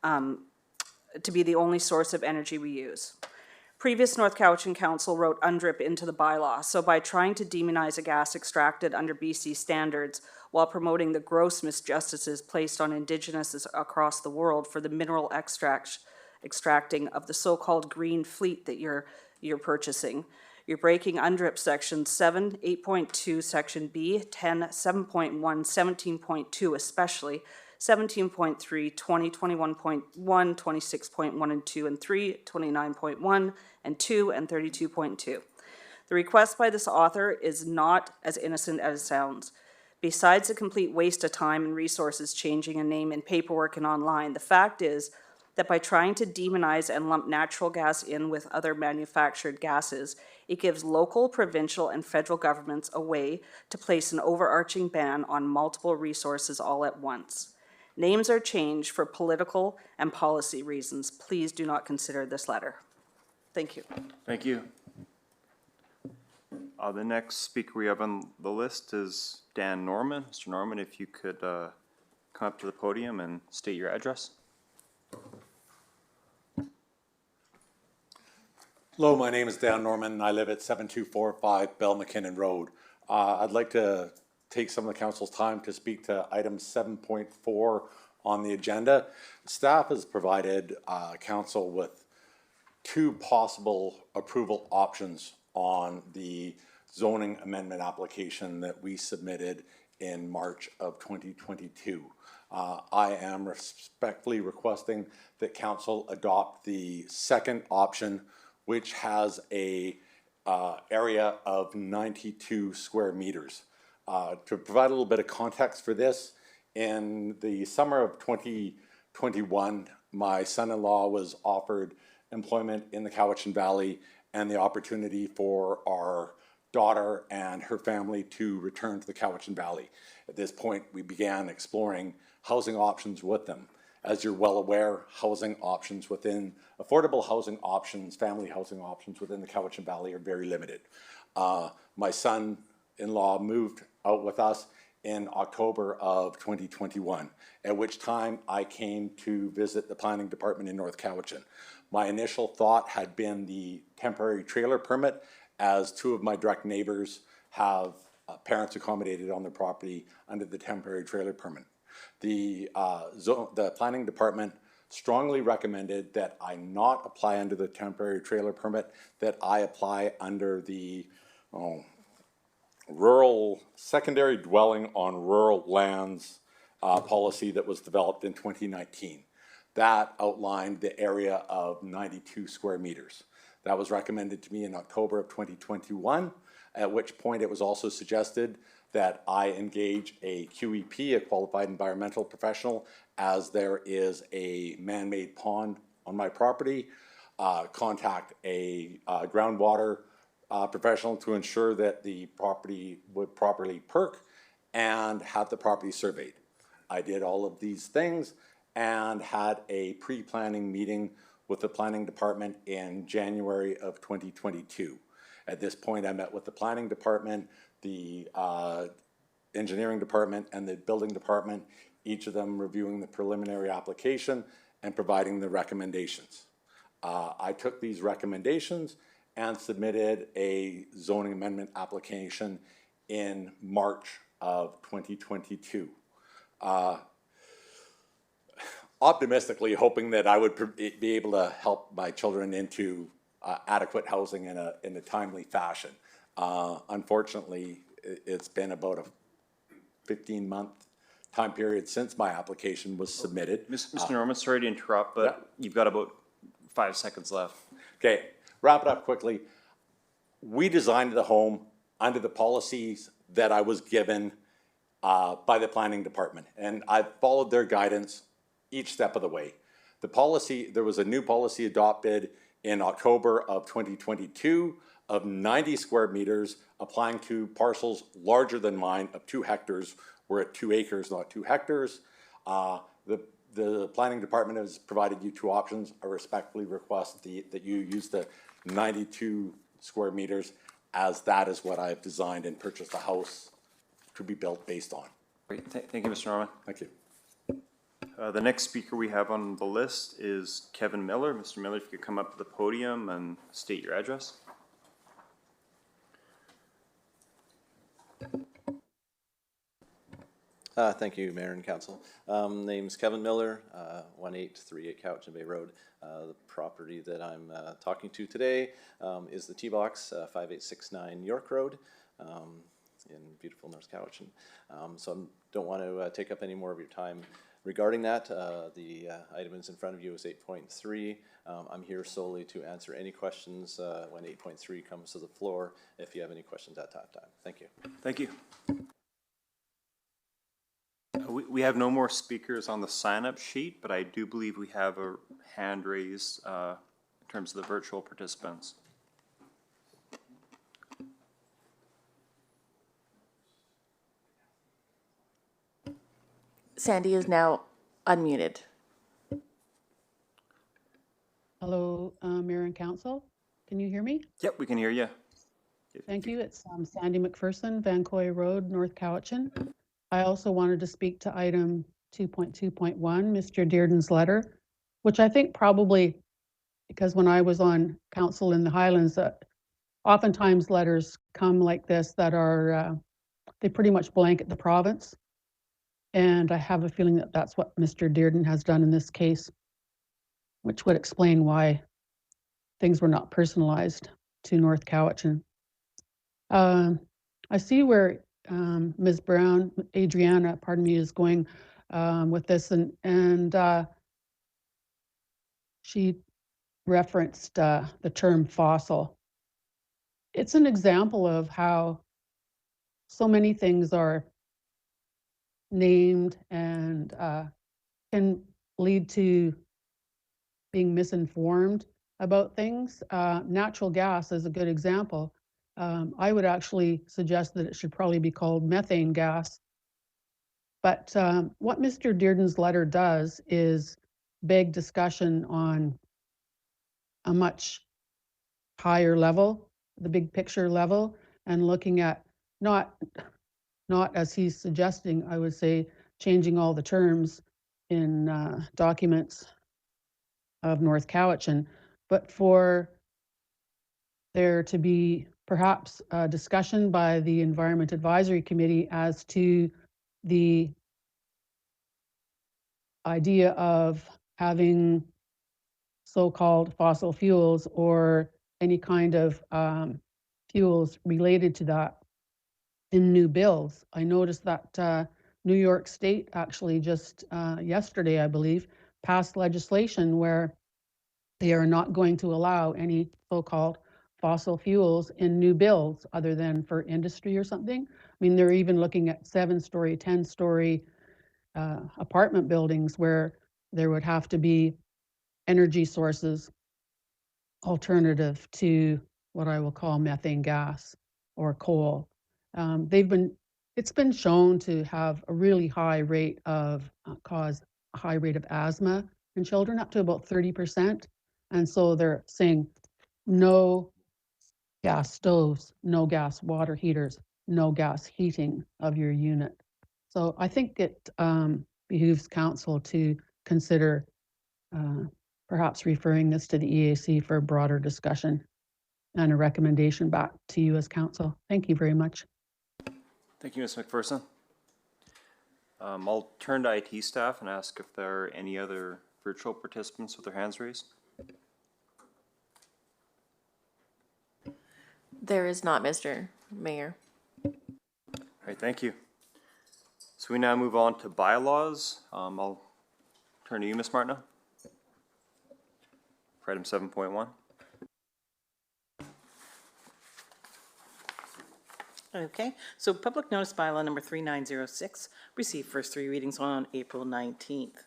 to be the only source of energy we use. Previous North Cowichan Council wrote UNDRIP into the bylaw, so by trying to demonize a gas extracted under BC standards while promoting the gross misjustices placed on Indigenous across the world for the mineral extracting of the so-called green fleet that you're purchasing, you're breaking UNDRIP Section 7, 8.2, Section B, 10, 7.1, 17.2 especially, 17.3, 20, 21.1, 26.1 and 2 and 3, 29.1 and 2, and 32.2. The request by this author is not as innocent as it sounds. Besides a complete waste of time and resources changing a name in paperwork and online, the fact is that by trying to demonize and lump natural gas in with other manufactured gases, it gives local, provincial, and federal governments a way to place an overarching ban on multiple resources all at once. Names are changed for political and policy reasons. Please do not consider this letter. Thank you. Thank you. The next speaker we have on the list is Dan Norman. Mr. Norman, if you could come up to the podium and state your address. Hello, my name is Dan Norman. I live at 7245 Bell McKinnon Road. I'd like to take some of the council's time to speak to item 7.4 on the agenda. Staff has provided council with two possible approval options on the zoning amendment application that we submitted in March of 2022. I am respectfully requesting that council adopt the second option, which has a area of 92 square meters. To provide a little bit of context for this, in the summer of 2021, my son-in-law was offered employment in the Cowichan Valley and the opportunity for our daughter and her family to return to the Cowichan Valley. At this point, we began exploring housing options with them. As you're well aware, housing options within, affordable housing options, family housing options within the Cowichan Valley are very limited. My son-in-law moved out with us in October of 2021, at which time I came to visit the planning department in North Cowichan. My initial thought had been the temporary trailer permit, as two of my direct neighbors have parents accommodated on their property under the temporary trailer permit. The planning department strongly recommended that I not apply under the temporary trailer permit, that I apply under the rural secondary dwelling on rural lands policy that was developed in 2019. That outlined the area of 92 square meters. That was recommended to me in October of 2021, at which point it was also suggested that I engage a QEP, a qualified environmental professional, as there is a man-made pond on my property, contact a groundwater professional to ensure that the property would properly perk, and have the property surveyed. I did all of these things and had a pre-planning meeting with the planning department in January of 2022. At this point, I met with the planning department, the engineering department, and the building department, each of them reviewing the preliminary application and providing the recommendations. I took these recommendations and submitted a zoning amendment application in March of 2022. Optimistically hoping that I would be able to help my children into adequate housing in a timely fashion. Unfortunately, it's been about a 15-month time period since my application was submitted. Mr. Norman, sorry to interrupt, but you've got about 5 seconds left. Okay, wrap it up quickly. We designed the home under the policies that I was given by the planning department, and I've followed their guidance each step of the way. The policy, there was a new policy adopted in October of 2022 of 90 square meters applying to parcels larger than mine of 2 hectares. We're at 2 acres, not 2 hectares. The planning department has provided you 2 options. I respectfully request that you use the 92 square meters, as that is what I've designed and purchased a house to be built based on. Great, thank you, Mr. Norman. Thank you. The next speaker we have on the list is Kevin Miller. Mr. Miller, if you could come up to the podium and state your address. Thank you, Mayor and Council. Name's Kevin Miller, 1838 Cowichan Bay Road. The property that I'm talking to today is the T-Box, 5869 York Road in beautiful North Cowichan. So I don't want to take up any more of your time regarding that. The item is in front of you is 8.3. I'm here solely to answer any questions when 8.3 comes to the floor, if you have any questions at that time. Thank you. Thank you. We have no more speakers on the sign-up sheet, but I do believe we have a hand raised in terms of the virtual participants. Sandy is now unmuted. Hello, Mayor and Council. Can you hear me? Yep, we can hear you. Thank you. It's Sandy McPherson, Van Coy Road, North Cowichan. I also wanted to speak to item 2.2.1, Mr. Dearden's letter, which I think probably, because when I was on council in the Highlands, oftentimes letters come like this that are, they pretty much blanket the province. And I have a feeling that that's what Mr. Dearden has done in this case, which would explain why things were not personalized to North Cowichan. I see where Ms. Brown, Adriana, pardon me, is going with this, and she referenced the term fossil. It's an example of how so many things are named and can lead to being misinformed about things. Natural gas is a good example. I would actually suggest that it should probably be called methane gas. But what Mr. Dearden's letter does is beg discussion on a much higher level, the big picture level, and looking at not as he's suggesting, I would say, changing all the terms in documents of North Cowichan, but for there to be perhaps a discussion by the Environment Advisory Committee as to the idea of having so-called fossil fuels or any kind of fuels related to that in new bills. I noticed that New York State actually just yesterday, I believe, passed legislation where they are not going to allow any so-called fossil fuels in new builds other than for industry or something. I mean, they're even looking at 7-story, 10-story apartment buildings where there would have to be energy sources alternative to what I will call methane gas or coal. It's been shown to have a really high rate of cause a high rate of asthma in children, up to about 30%. And so they're saying no gas stoves, no gas water heaters, no gas heating of your unit. So I think it behooves council to consider perhaps referring this to the EAC for a broader discussion and a recommendation back to you as council. Thank you very much. Thank you, Ms. McPherson. I'll turn to IT staff and ask if there are any other virtual participants with their hands raised. There is not, Mr. Mayor. All right, thank you. So we now move on to bylaws. I'll turn to you, Ms. Martineau, for item 7.1. Okay, so public notice bylaw number 3906 received first three readings on April 19th.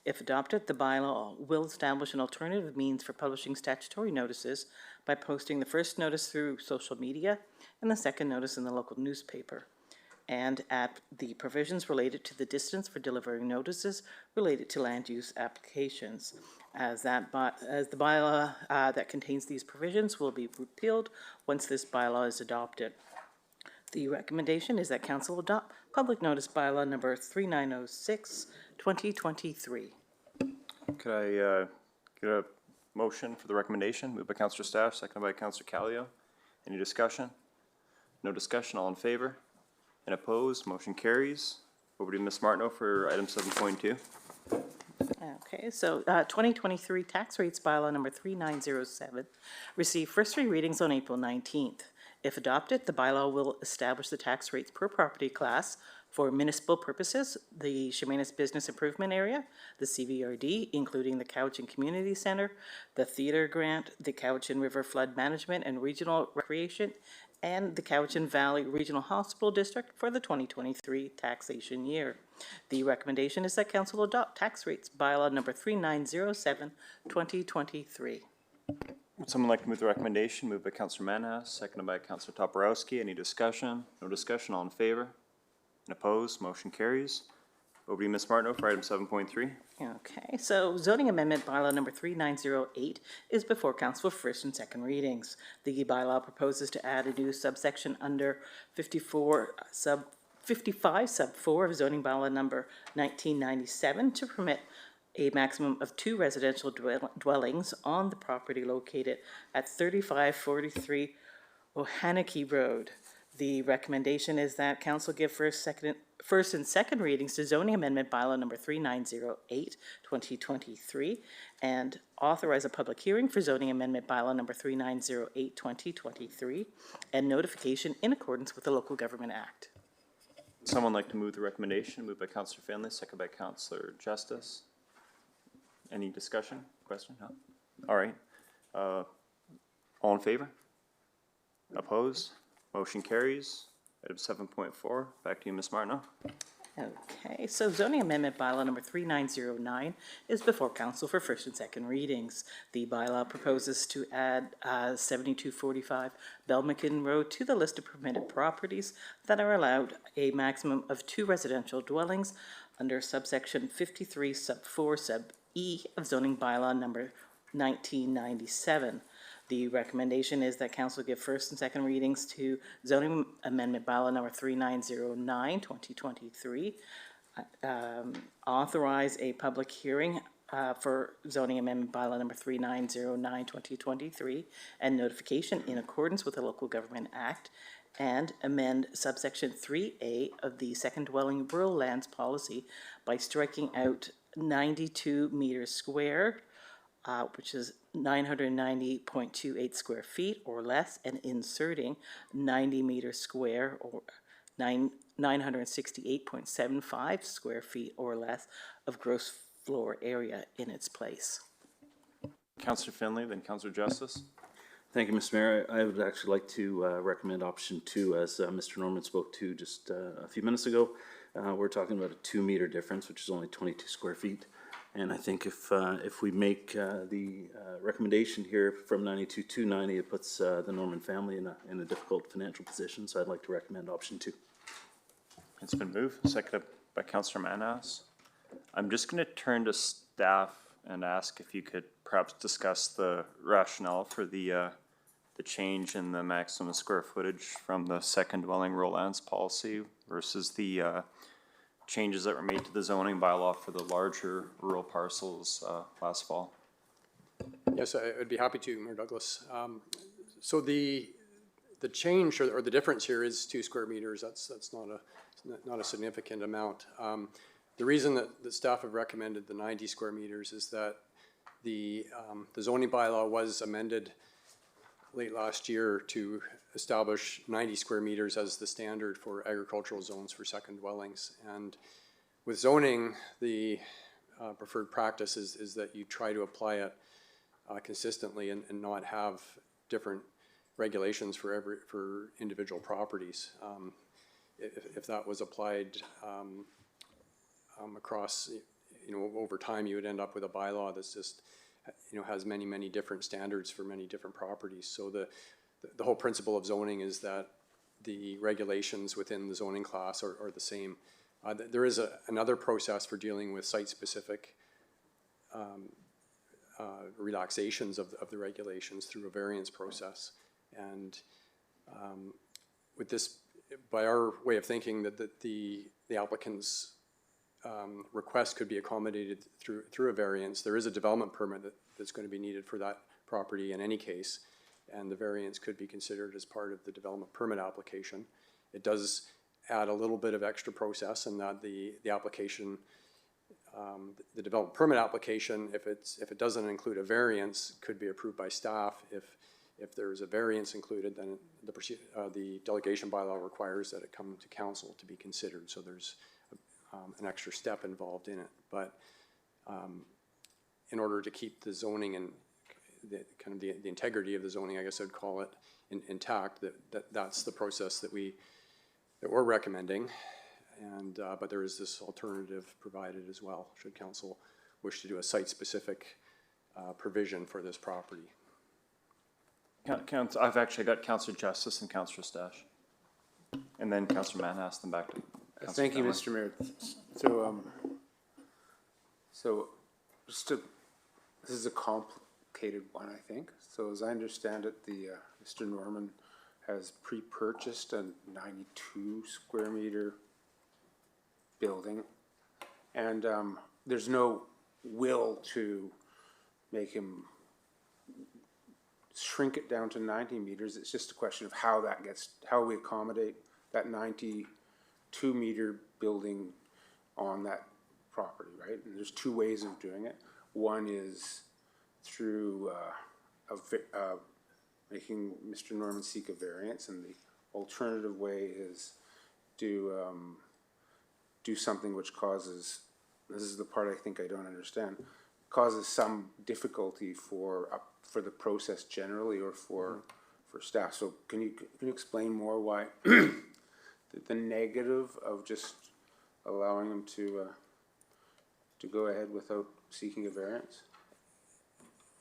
If adopted, the bylaw will establish an alternative means for publishing statutory notices by posting the first notice through social media and the second notice in the local newspaper, and add the provisions related to the distance for delivering notices related to land use applications. As the bylaw that contains these provisions will be repealed once this bylaw is adopted. The recommendation is that council adopt public notice bylaw number 3906, 2023. Could I get a motion for the recommendation? Moved by Councillor Staff, seconded by Councillor Callio. Any discussion? No discussion, all in favor? And opposed, motion carries. Over to Ms. Martineau for item 7.2. Okay, so 2023 tax rates bylaw number 3907 received first three readings on April 19th. If adopted, the bylaw will establish the tax rates per property class for municipal purposes, the Chemainus Business Improvement Area, the CVRD, including the Cowichan Community Center, the Theater Grant, the Cowichan River Flood Management and Regional Recreation, and the Cowichan Valley Regional Hospital District for the 2023 taxation year. The recommendation is that council adopt tax rates bylaw number 3907, 2023. Would someone like to move the recommendation? Moved by Councillor Manhas, seconded by Councillor Toporowski. Any discussion? No discussion, all in favor? And opposed, motion carries. Over to you, Ms. Martineau, for item 7.3. Okay, so zoning amendment bylaw number 3908 is before council for first and second readings. The bylaw proposes to add a new subsection under 55 sub 4 of zoning bylaw number 1997 to permit a maximum of 2 residential dwellings on the property located at 3543 Ohanaki Road. The recommendation is that council give first and second readings to zoning amendment bylaw number 3908, 2023, and authorize a public hearing for zoning amendment bylaw number 3908, 2023, and notification in accordance with the Local Government Act. Would someone like to move the recommendation? Moved by Councillor Finlay, seconded by Councillor Justice. Any discussion, question? No? All right. All in favor? Opposed? Motion carries. Item 7.4, back to you, Ms. Martineau. Okay, so zoning amendment bylaw number 3909 is before council for first and second readings. The bylaw proposes to add 7245 Belmakin Road to the list of permitted properties that are allowed a maximum of 2 residential dwellings under subsection 53 sub 4 sub E of zoning bylaw number 1997. The recommendation is that council give first and second readings to zoning amendment bylaw number 3909, 2023, authorize a public hearing for zoning amendment bylaw number 3909, 2023, and notification in accordance with the Local Government Act, and amend subsection 3A of the second dwelling rural lands policy by striking out 92 meters squared, which is 990.28 square feet or less, and inserting 90 meters square or 968.75 square feet or less of gross floor area in its place. Councillor Finlay, then Councillor Justice. Thank you, Mr. Mayor. I would actually like to recommend option 2, as Mr. Norman spoke to just a few minutes ago. We're talking about a 2-meter difference, which is only 22 square feet. And I think if we make the recommendation here from 92 to 90, it puts the Norman family in a difficult financial position. So I'd like to recommend option 2. It's been moved, seconded by Councillor Manhas. I'm just going to turn to staff and ask if you could perhaps discuss the rationale for the change in the maximum square footage from the second dwelling rural lands policy versus the changes that were made to the zoning bylaw for the larger rural parcels last fall. Yes, I'd be happy to, Mayor Douglas. So the change or the difference here is 2 square meters. That's not a significant amount. The reason that the staff have recommended the 90 square meters is that the zoning bylaw was amended late last year to establish 90 square meters as the standard for agricultural zones for second dwellings. And with zoning, the preferred practice is that you try to apply it consistently and not have different regulations for individual properties. If that was applied across, over time, you would end up with a bylaw that's just, has many different standards for many different properties. So the whole principle of zoning is that the regulations within the zoning class are the same. There is another process for dealing with site-specific relaxations of the regulations through a variance process. And with this, by our way of thinking, that the applicant's request could be accommodated through a variance. There is a development permit that's going to be needed for that property in any case, and the variance could be considered as part of the development permit application. It does add a little bit of extra process in that the application, the development permit application, if it doesn't include a variance, could be approved by staff. If there's a variance included, then the delegation bylaw requires that it come to council to be considered. So there's an extra step involved in it. But in order to keep the zoning and the integrity of the zoning, I guess I'd call it, intact, that's the process that we're recommending. And but there is this alternative provided as well, should council wish to do a site-specific provision for this property. I've actually got Councillor Justice and Councillor Stash. And then Councillor Manhas, then back to Councillor Thank you, Fenley. Mr. Mayor. So this is a complicated one, I think. So as I understand it, Mr. Norman has pre-purchased a 92 square meter building, and there's no will to make him shrink it down to 90 meters. It's just a question of how we accommodate that 92 meter building on that property, right? And there's 2 ways of doing it. One is through making Mr. Norman seek a variance, and the alternative way is do something which causes, this is the part I think I don't understand, causes some difficulty for the process generally or for staff. So can you explain more why the negative of just allowing them to go ahead without seeking a variance?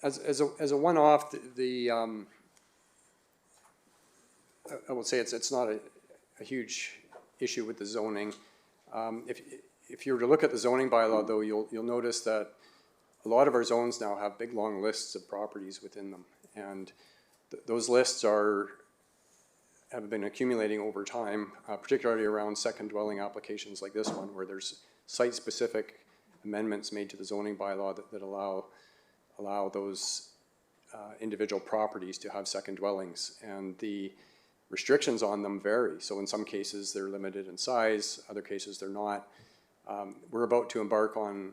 As a one-off, I will say it's not a huge issue with the zoning. If you were to look at the zoning bylaw, though, you'll notice that a lot of our zones now have big, long lists of properties within them, and those lists have been accumulating over time, particularly around second dwelling applications like this one, where there's site-specific amendments made to the zoning bylaw that allow those individual properties to have second dwellings, and the restrictions on them vary. So in some cases they're limited in size, other cases they're not. We're about to embark on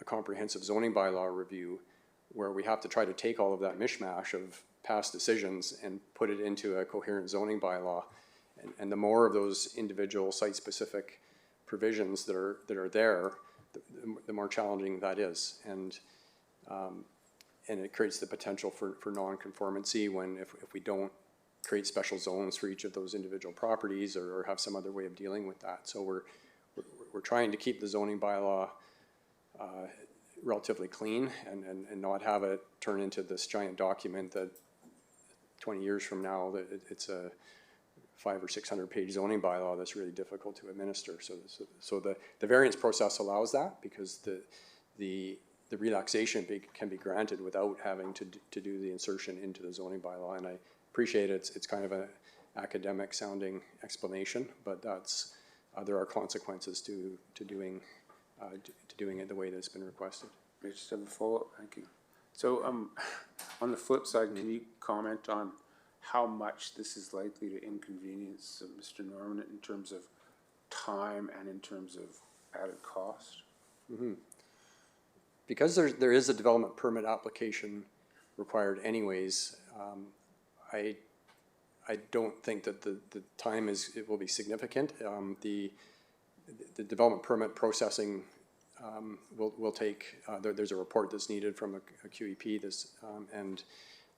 a comprehensive zoning bylaw review where we have to try to take all of that mishmash of past decisions and put it into a coherent zoning bylaw. And the more of those individual site-specific provisions that are there, the more challenging that is. And it creates the potential for non-conformancy when if we don't create special zones for each of those individual properties or have some other way of dealing with that. So we're trying to keep the zoning bylaw relatively clean and not have it turn into this giant document that 20 years from now that it's a 500 or 600 page zoning bylaw that's really difficult to administer. So the variance process allows that because the relaxation can be granted without having to do the insertion into the zoning bylaw. And I appreciate it's kind of an academic sounding explanation, but that's there are consequences to doing it the way that's been requested. I just have a follow-up. Thank you. So, on the flip side, can you comment on how much this is likely to inconvenience Mr. Norman in terms of time and in terms of added cost? Because there is a development permit application required anyways, I don't think that the time it will be significant. The development permit processing will take, there's a report that's needed from a QEP, and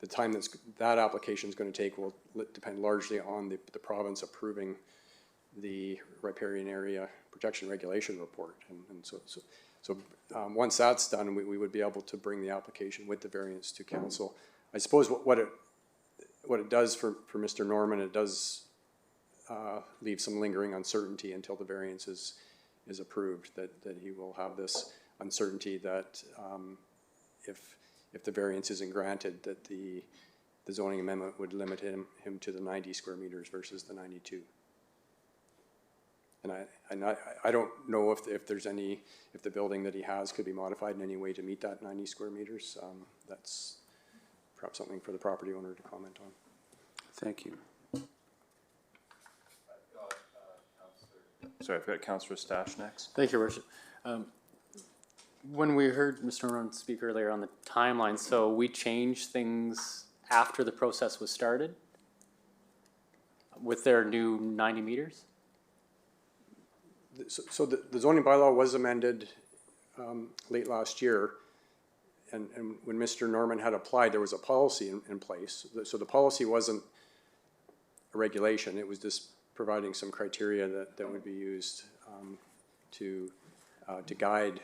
the time that application is going to take will depend largely on the province approving the riparian area protection regulation report. And so once that's done, we would be able to bring the application with the variance to council. I suppose what it does for Mr. Norman, it does leave some lingering uncertainty until the variance is approved, that he will have this uncertainty that if the variance isn't granted, that the zoning amendment would limit him to the 90 square meters versus the 92. And I don't know if there's if the building that he has could be modified in any way to meet that 90 square meters. That's perhaps something for the property owner to comment on. Thank you. Sorry, I've got Councillor Stash next. Thank you, Worship. When we heard Mr. Norman speak earlier on the timeline, so we changed things after the process was started with their new 90 meters? So the zoning bylaw was amended late last year, and when Mr. Norman had applied, there was a policy in place. So the policy wasn't a regulation, it was just providing some criteria that would be used to guide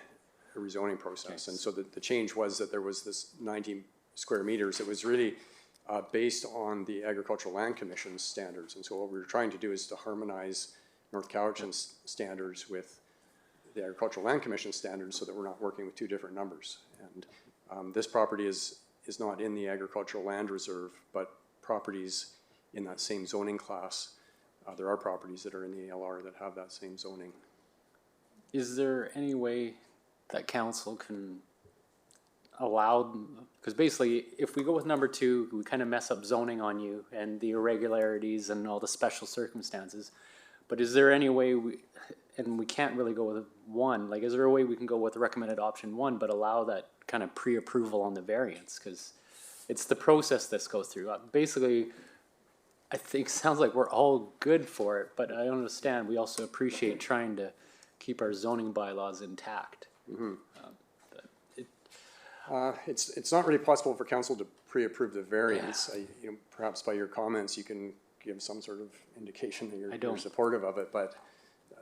a rezoning process. And so the change was that there was this 90 square meters. It was really based on the Agricultural Land Commission's standards. And so what we were trying to do is to harmonize North Cowichan's standards with the Agricultural Land Commission standards so that we're not working with two different numbers. And this property is not in the Agricultural Land Reserve, but properties in that same zoning class. There are properties that are in the ALR that have that same zoning. Is there any way that council can allow, because basically if we go with number 2, we kind of mess up zoning on you and the irregularities and all the special circumstances. But is there any way and we can't really go with 1, like is there a way we can go with recommended option 1 but allow that kind of pre-approval on the variance? Because it's the process this goes through. Basically, I think sounds like we're all good for it, but I understand we also appreciate trying to keep our zoning bylaws intact. Mm-hmm. It's not really possible for council to pre-approve the variance. Perhaps by your comments you can give some sort of indication that you're supportive of it, but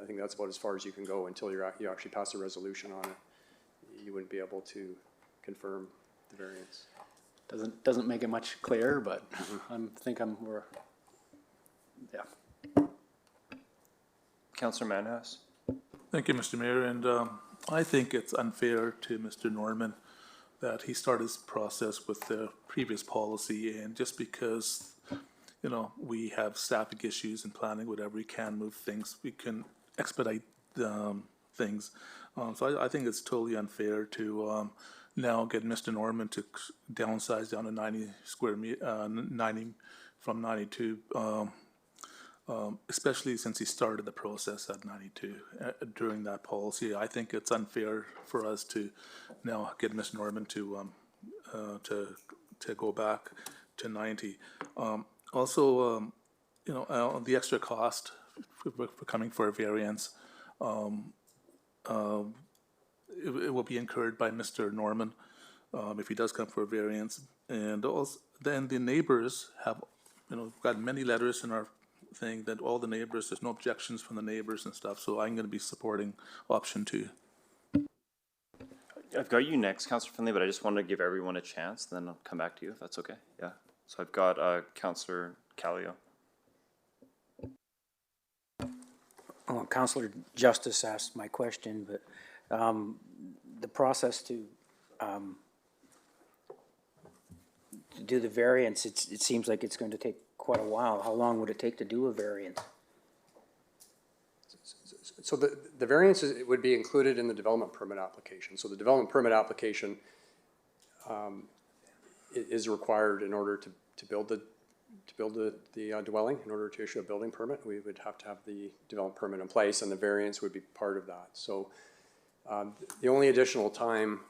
I think that's about as far as you can go until you actually pass a resolution on it. You wouldn't be able to confirm the variance. Doesn't make it much clearer, but we're yeah. Councillor Manhouse. Thank you, Mr. Mayor, and I think it's unfair to Mr. Norman that he started this process with the previous policy, and just because, you know, we have staffing issues and planning, whatever, we can move things, we can expedite things. So I think it's totally unfair to now get Mr. Norman to downsize down to 90 square meters, 90 from 92, especially since he started the process at 92 during that policy. I think it's unfair for us to now get Mr. Norman to go back to 90. Also, you know, the extra cost for coming for a variance, it will be incurred by Mr. Norman if he does come for a variance. And also, then the neighbors have, you know, got many letters in our thing that all the neighbors, there's no objections from the neighbors and stuff, so I'm going to be supporting option 2. I've got you next, Councillor Finley, but I just wanted to give everyone a chance, then I'll come back to you if that's okay. Yeah. So I've got Councillor Callio. Well, Councillor Justice asked my question, but the process to do the variance, it seems like it's going to take quite a while. How long would it take to do a variance? So the variances would be included in the development permit application. So the development permit application is required in order to build the dwelling. In order to issue a building permit, we would have to have the development permit in place, and the variance would be part of that. So the only additional time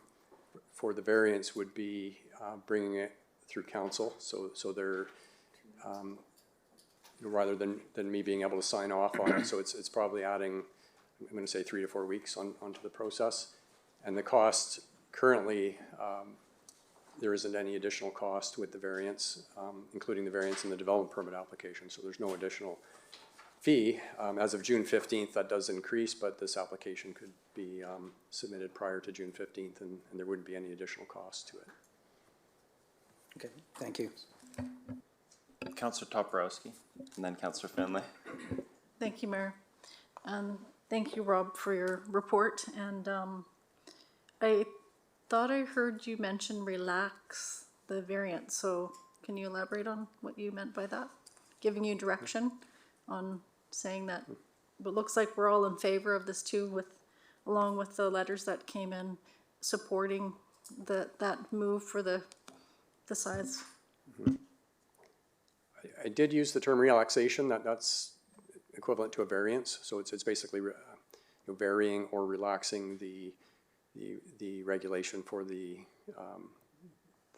for the variance would be bringing it through council. So they're rather than me being able to sign off on it. So it's probably adding, I'm going to say 3 to 4 weeks onto the process. And the cost currently, there isn't any additional cost with the variance, including the variance in the development permit application. So there's no additional fee. As of June 15th, that does increase, but this application could be submitted prior to June 15th, and there wouldn't be any additional cost to it. Okay, thank you. Councillor Toporowski, and then Councillor Finlay. Thank you, Mayor. Thank you, Rob, for your report. And I thought I heard you mention relax the variance. So can you elaborate on what you meant by that? Giving you direction on saying that it looks like we're all in favor of this too, along with the letters that came in supporting that move for the size. Mm-hmm. I did use the term relaxation. That's equivalent to a variance. So it's basically varying or relaxing the regulation for the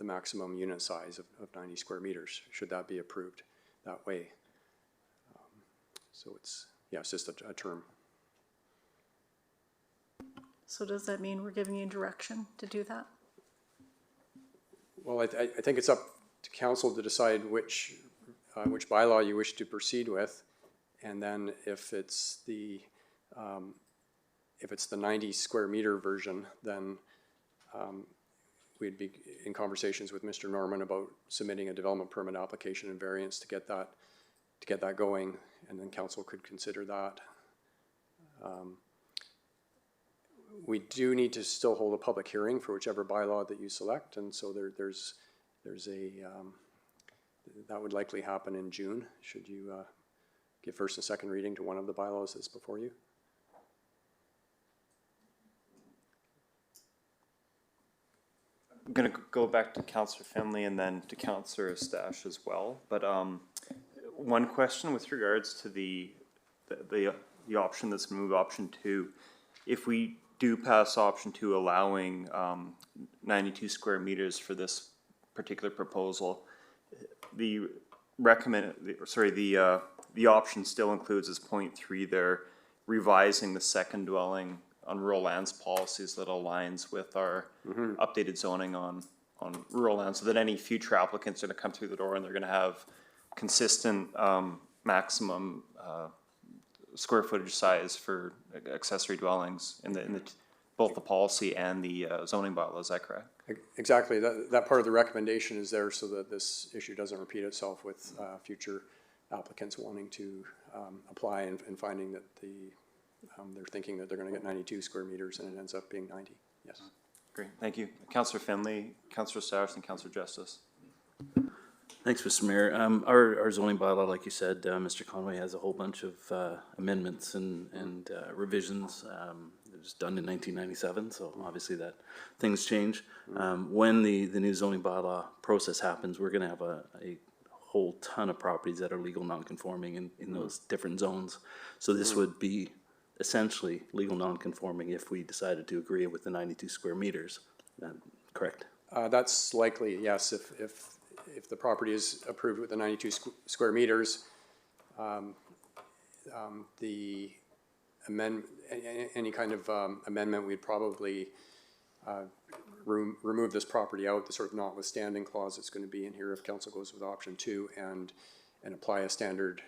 maximum unit size of 90 square meters, should that be approved that way. So it's just a term. So does that mean we're giving you direction to do that? Well, I think it's up to council to decide which bylaw you wish to proceed with, and then if it's the 90 square meter version, then we'd be in conversations with Mr. Norman about submitting a development permit application and variance to get that going, and then council could consider that. We do need to still hold a public hearing for whichever bylaw that you select, and so there's a that would likely happen in June, should you give first and second reading to one of the bylaws that's before you. I'm going to go back to Councillor Finlay and then to Councillor Stash as well. But one question with regards to the option that's moved, option 2. If we do pass option 2 allowing 92 square meters for this particular proposal, the option still includes as point 3 there, revising the second dwelling on rural lands policies that aligns with our updated zoning on rural land, so that any future applicants are going to come through the door and they're going to have consistent maximum square footage size for accessory dwellings in the both the policy and the zoning bylaw. Is that correct? Exactly. That part of the recommendation is there so that this issue doesn't repeat itself with future applicants wanting to apply and finding that they're thinking that they're going to get 92 square meters and it ends up being 90. Yes. Great. Thank you. Councillor Finlay, Councillor Stowers, and Councillor Justice. Thanks, Mr. Mayor. Our zoning bylaw, like you said, Mr. Conway, has a whole bunch of amendments and revisions. It was done in 1997, so obviously that things change. When the new zoning bylaw process happens, we're going to have a whole ton of properties that are legal non-conforming in those different zones. So this would be essentially legal non-conforming if we decided to agree with the 92 square meters. Correct? That's likely, yes. If the property is approved with the 92 square meters, the any kind of amendment, we'd probably remove this property out, the sort of notwithstanding clause that's going to be in here if council goes with option 2, and apply a standard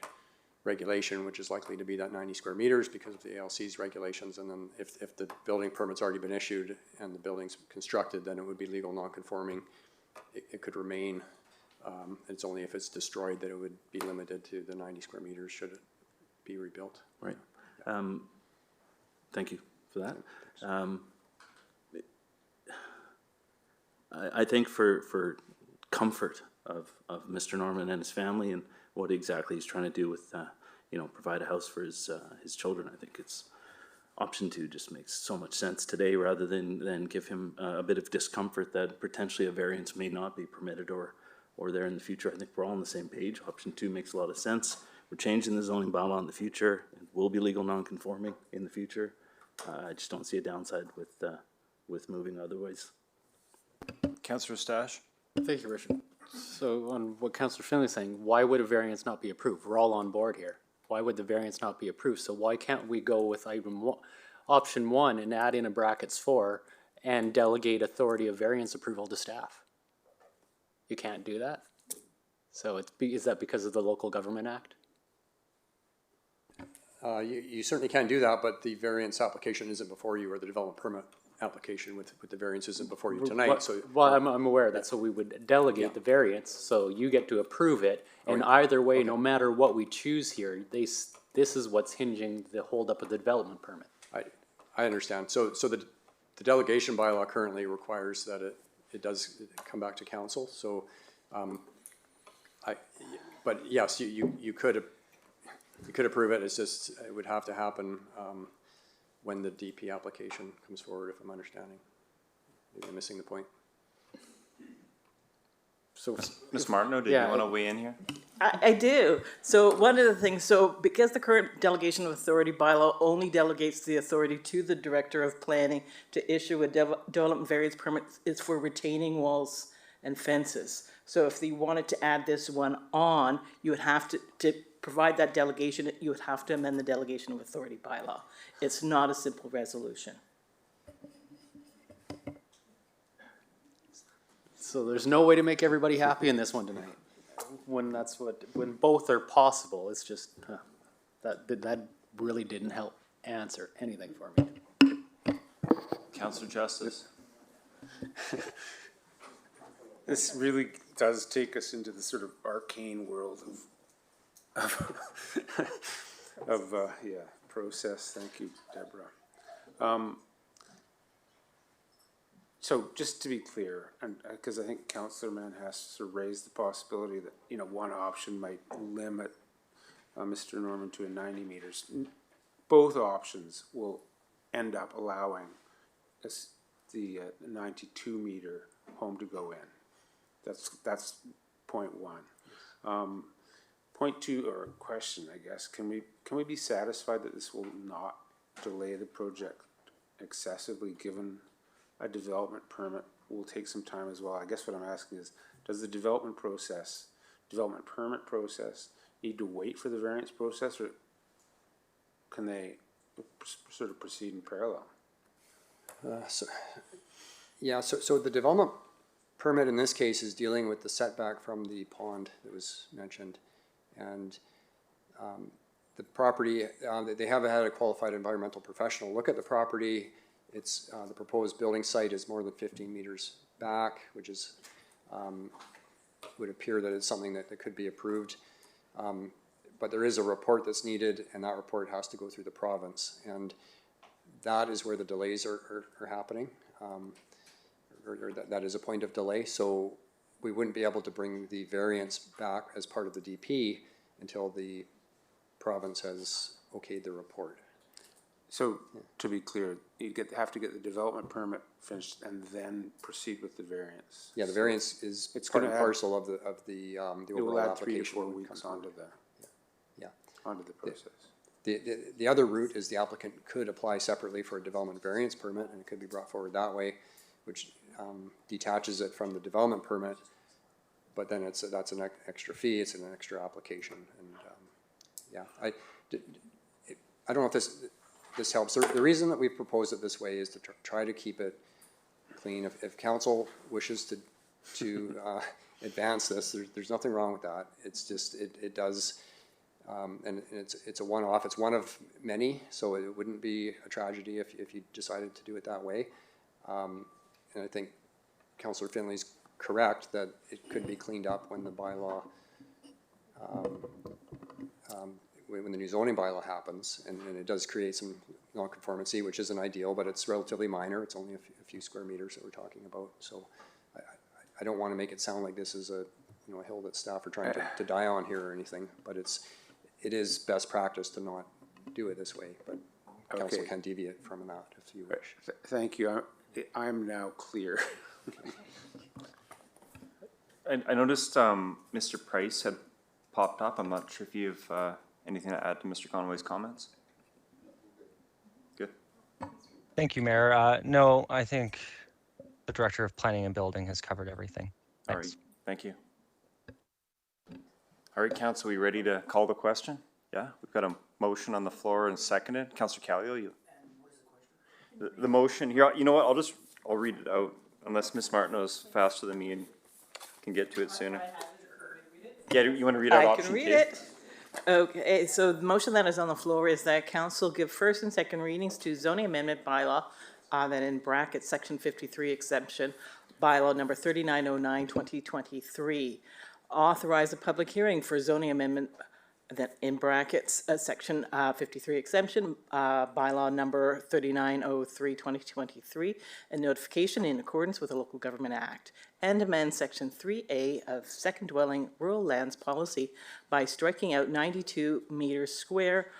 regulation, which is likely to be that 90 square meters because of the ALC's regulations. And then if the building permit's already been issued and the building's constructed, then it would be legal non-conforming. It could remain. It's only if it's destroyed that it would be limited to the 90 square meters should it be rebuilt. Right. Thank you for that. I think for comfort of Mr. Norman and his family and what exactly he's trying to do with, provide a house for his children, I think it's option 2 just makes so much sense today, rather than give him a bit of discomfort that potentially a variance may not be permitted or there in the future. I think we're all on the same page. Option 2 makes a lot of sense. We're changing the zoning bylaw in the future. It will be legal non-conforming in the future. I just don't see a downside with moving otherwise. Councillor Stash? Thank you, Richard. So on what Councillor Finley's saying, why would a variance not be approved? We're all on board here. Why would the variance not be approved? So why can't we go with option 1 and add in a brackets 4 and delegate authority of variance approval to staff? You can't do that? So is that because of the Local Government Act? You certainly can do that, but the variance application isn't before you, or the development permit application with the variance isn't before you tonight, so. Well, I'm aware of that, so we would delegate the variance, so you get to approve it, and either way, no matter what we choose here, this is what's hinging the holdup of the development permit. I understand. So the delegation bylaw currently requires that it does come back to council, so, but yes, you could approve it. It's just, it would have to happen, when the DP application comes forward, if I'm understanding. Maybe I'm missing the point. So, Ms. Martineau, did you want to weigh in here? I do. So one of the things, so because the current delegation of authority bylaw only delegates the authority to the Director of Planning to issue a development variance permit, is for retaining walls and fences. So if you wanted to add this one on, you would have to provide that delegation, you would have to amend the delegation of authority bylaw. It's not a simple resolution. So there's no way to make everybody happy in this one tonight. When both are possible, it's just, that really didn't help answer anything for me. Councillor Justice? This really does take us into the sort of arcane world of process. Thank you, Deborah. So just to be clear, and because I think Councillor Mann has to raise the possibility that, you know, one option might limit Mr. Norman to a 90 meters. Both options will end up allowing the 92 meter home to go in. That's point 1. Point 2, or question, I guess, can we be satisfied that this will not delay the project excessively, given a development permit will take some time as well? I guess what I'm asking is, does the development permit process need to wait for the variance process, or can they sort of proceed in parallel? So the development permit in this case is dealing with the setback from the pond that was mentioned, and the property, they have had a qualified environmental professional look at the property. It's the proposed building site is more than 15 meters back, which is would appear that it's something that could be approved. But there is a report that's needed, and that report has to go through the province, and that is where the delays are happening. Or that is a point of delay. So we wouldn't be able to bring the variance back as part of the DP until the province has okayed the report. So to be clear, you have to get the development permit finished and then proceed with the variance. Yeah, the variance is part and parcel of the overall application. 3 to 4 weeks onto the process. The other route is the applicant could apply separately for a development variance permit, and it could be brought forward that way, which detaches it from the development permit, but then that's an extra fee, it's an extra application, and I don't know if this helps. The reason that we've proposed it this way is to try to keep it clean. If council wishes to advance this, there's nothing wrong with that. It's just it does, and it's a one-off. It's one of many, so it wouldn't be a tragedy if you decided to do it that way. And I think Councillor Finley's correct that it could be cleaned up when the bylaw, when the new zoning bylaw happens, and it does create some non-conformity, which isn't ideal, but it's relatively minor. It's only a few square meters that we're talking about. So I don't want to make it sound like this is a hill that staff are trying to die on here or anything, but it is best practice to not do it this way. But council Okay. can deviate from that if you Right. wish. Thank you. I'm now clear. I noticed Mr. Price had popped up. I'm not sure if you have anything to add to Mr. Conway's comments. Good. Thank you, Mayor. No, I think the Director of Planning and Building has covered everything. All right. Thanks. Thank you. All right, Council, we ready to call the question? Yeah, we've got a motion on the floor and seconded. Councillor Callio, you. The motion here, you know what, I'll read it out unless Ms. Martineau is faster than me and can get to it sooner. Yeah, you want to read out I option can read K? it. Okay, so the motion that is on the floor is that council give first and second readings to zoning amendment bylaw, that in brackets, section 53 exemption, bylaw number 3909, 2023. Authorize a public hearing for zoning amendment that in brackets, section 53 exemption, bylaw number 3903, 2023, and notification in accordance with the Local Government Act, and amend section 3A of second dwelling rural lands policy by striking out 92 meters square,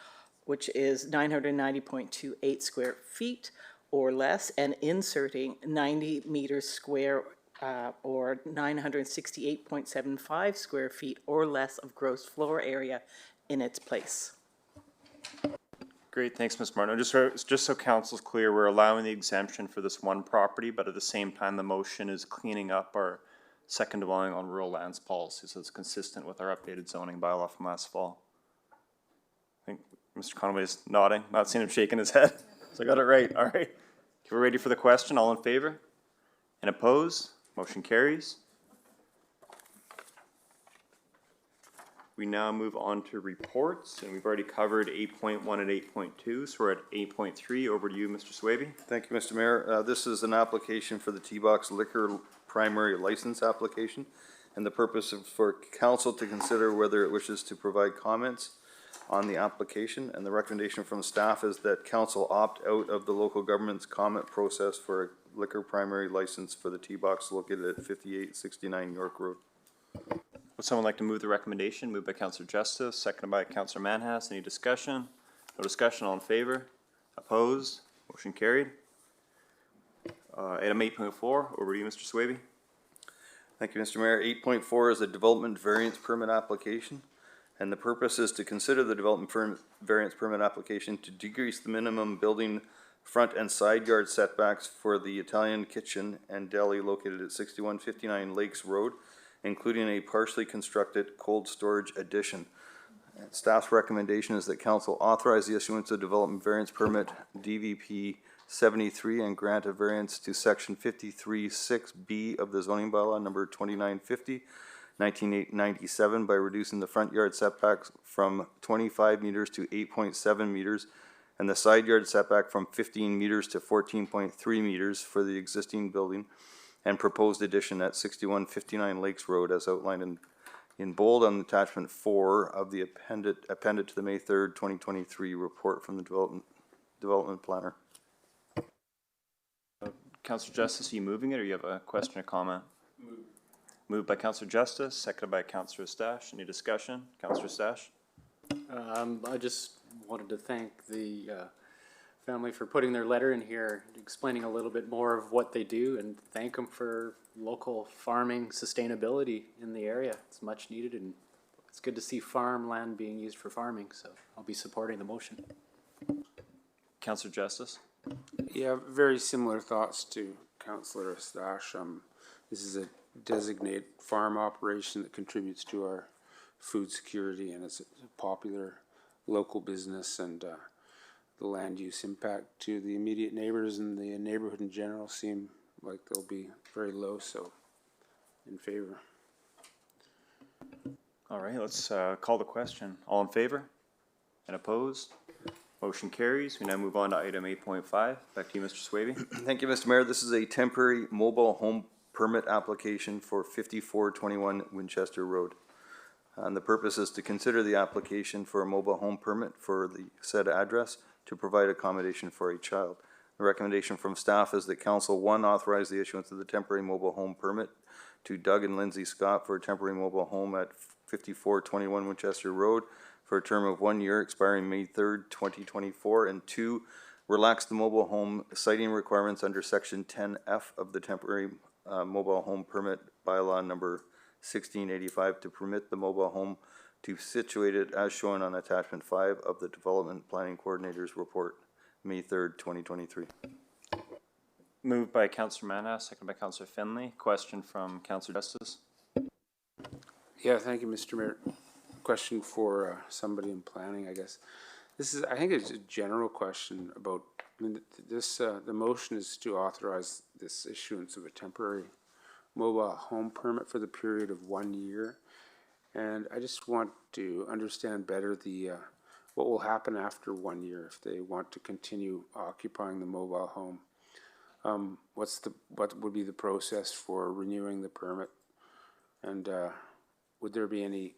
which is 990.28 square feet or less, and inserting 90 meters square or 968.75 square feet or less of gross floor area in its place. Great, thanks, Ms. Martineau. Just so council's clear, we're allowing the exemption for this one property, but at the same time, the motion is cleaning up our second dwelling on rural lands policy, so it's consistent with our updated zoning bylaw from last fall. I think Mr. Conway is nodding, not seeing him shaking his head, so I got it right, all right. If we're ready for the question, all in favor? And opposed? Motion carries. We now move on to reports, and we've already covered 8.1 and 8.2, so we're at 8.3. Over to you, Mr. Swaby. Thank you, Mr. Mayor. This is an application for the T-Box liquor primary license application, and the purpose of for council to consider whether it wishes to provide comments on the application, and the recommendation from staff is that council opt out of the local government's comment process for a liquor primary license for the T-Box located at 5869 York Road. Would someone like to move the recommendation? Moved by Councillor Justice, seconded by Councillor Manhas. Any discussion? No discussion, all in favor? Opposed? Motion carried. Item 8.4, over to you, Mr. Swaby. Thank you, Mr. Mayor. 8.4 is a development variance permit application, and the purpose is to consider the development variance permit application to decrease the minimum building front and side yard setbacks for the Italian kitchen and deli located at 6159 Lakes Road, including a partially constructed cold storage addition. And staff's recommendation is that council authorize the issuance of development variance permit DVP 73 and grant a variance to section 53(6)B of the zoning bylaw number 2950, 1997 by reducing the front yard setbacks from 25 meters to 8.7 meters and the side yard setback from 15 meters to 14.3 meters for the existing building and proposed addition at 6159 Lakes Road as outlined in bold on attachment 4 of the appended to the May 3rd, 2023 report from the development planner. Councillor Justice, are you moving it or you have a question or comment? Moved by Councillor Justice, seconded by Councillor Stash. Any discussion? Councillor Stash? I just wanted to thank the family for putting their letter in here, explaining a little bit more of what they do, and thank them for local farming sustainability in the area. It's much needed, and it's good to see farmland being used for farming, so I'll be supporting the motion. Councillor Justice? Yeah, very similar thoughts to Councillor Stash. This is a designated farm operation that contributes to our food security, and it's a popular local business, and the land use impact to the immediate neighbors and the neighborhood in general seem like they'll be very low, so in favor. All right, let's call the question. All in favor? And opposed? Motion carries. We now move on to item 8.5. Back to you, Mr. Swaby. Thank you, Mr. Mayor. This is a temporary mobile home permit application for 5421 Winchester Road. And the purpose is to consider the application for a mobile home permit for the said address to provide accommodation for a child. The recommendation from staff is that Council 1 authorize the issuance of the temporary mobile home permit to Doug and Lindsay Scott for a temporary mobile home at 5421 Winchester Road for a term of 1 year expiring May 3rd, 2024. And 2, relax the mobile home siting requirements under Section 10F of the temporary mobile home permit bylaw number 1685 to permit the mobile home to be situated as shown on attachment 5 of the Development Planning Coordinator's report, May 3rd, 2023. Moved by Councillor Mannas, seconded by Councillor Finley. Question from Councillor Justice. Yeah, thank you, Mr. Mayor. Question for somebody in planning, I guess. I think it's a general question about, the motion is to authorize this issuance of a temporary mobile home permit for the period of 1 year. And I just want to understand better what will happen after 1 year if they want to continue occupying the mobile home. What would be the process for renewing the permit? And would there be any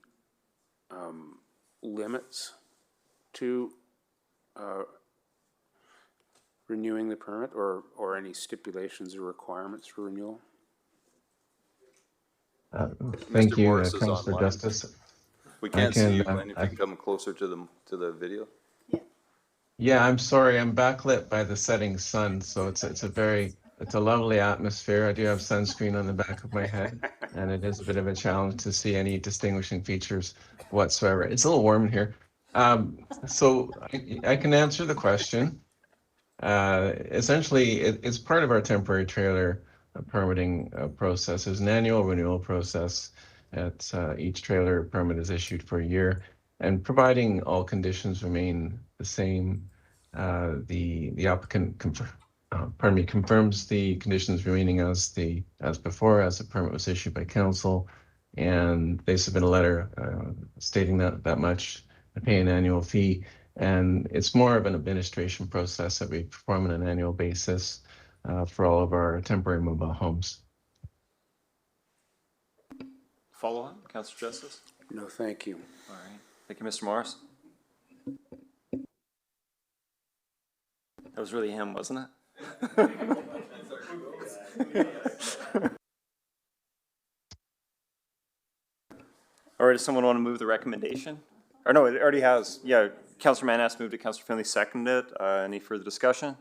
limits to renewing the permit, or any stipulations or requirements for renewal? Thank Mr. you, Morris is Councillor online. Justice. We can't see you, Glenn, if you can come closer to the video. Yeah, I'm sorry, I'm backlit by the setting sun, so it's a lovely atmosphere. I do have sunscreen on the back of my head, and it is a bit of a challenge to see any distinguishing features whatsoever. It's a little warm in here. So I can answer the question. Essentially, it's part of our temporary trailer permitting process. There's an annual renewal process. Each trailer permit is issued for a year, and providing all conditions remain the same, the applicant confirms the conditions remaining as before, as the permit was issued by council, and they submit a letter stating that much, and pay an annual fee. And it's more of an administration process that we perform on an annual basis for all of our temporary mobile homes. Follow up, Councillor Justice? No, thank you. All right. Thank you, Mr. Morris. That was really him, wasn't it? All right, does someone want to move the recommendation? Or no, it already has. Yeah, Councillor Mannas moved it, Councillor Finley seconded it. Any further discussion?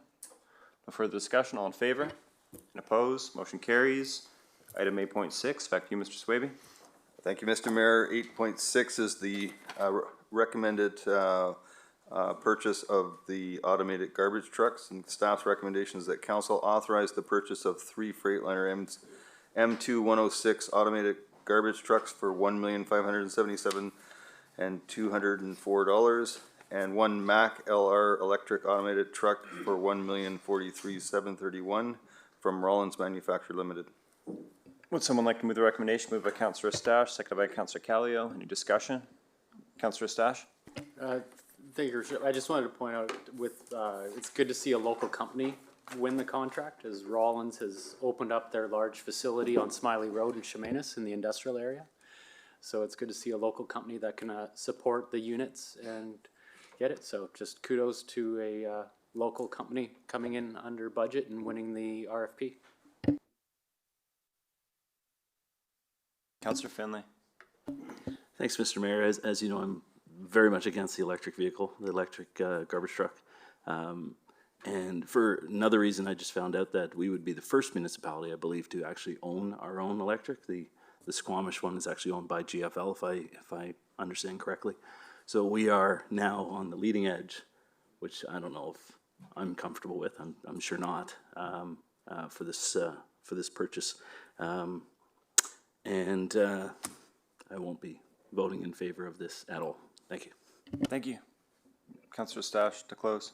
No further discussion. All in favor? And opposed? Motion carries. Item 8.6, back to you, Mr. Swaby. Thank you, Mr. Mayor. 8.6 is the recommended purchase of the automated garbage trucks, and staff's recommendations that council authorize the purchase of 3 Freightliner M2-106 automated garbage trucks for $1,577,204, and 1 Mack LR electric automated truck for $1,043,731 from Rollins Manufacturer Limited. Would someone like to move the recommendation? Moved by Councillor Stash, seconded by Councillor Callio. Any discussion? Councillor Stash? Thank you. I just wanted to point out it's good to see a local company win the contract, as Rollins has opened up their large facility on Smiley Road in Chemainus in the industrial area. So it's good to see a local company that can support the units and get it. So just kudos to a local company coming in under budget and winning the RFP. Councillor Finley. Thanks, Mr. Mayor. As you know, I'm very much against the electric vehicle, the electric garbage truck. And for another reason, I just found out that we would be the first municipality, I believe, to actually own our own electric. The Squamish one is actually owned by GFL, if I understand correctly. So we are now on the leading edge, which I don't know if I'm comfortable with. I'm sure not for this purchase. And I won't be voting in favor of this at all. Thank you. Thank you. Councillor Stash, to close.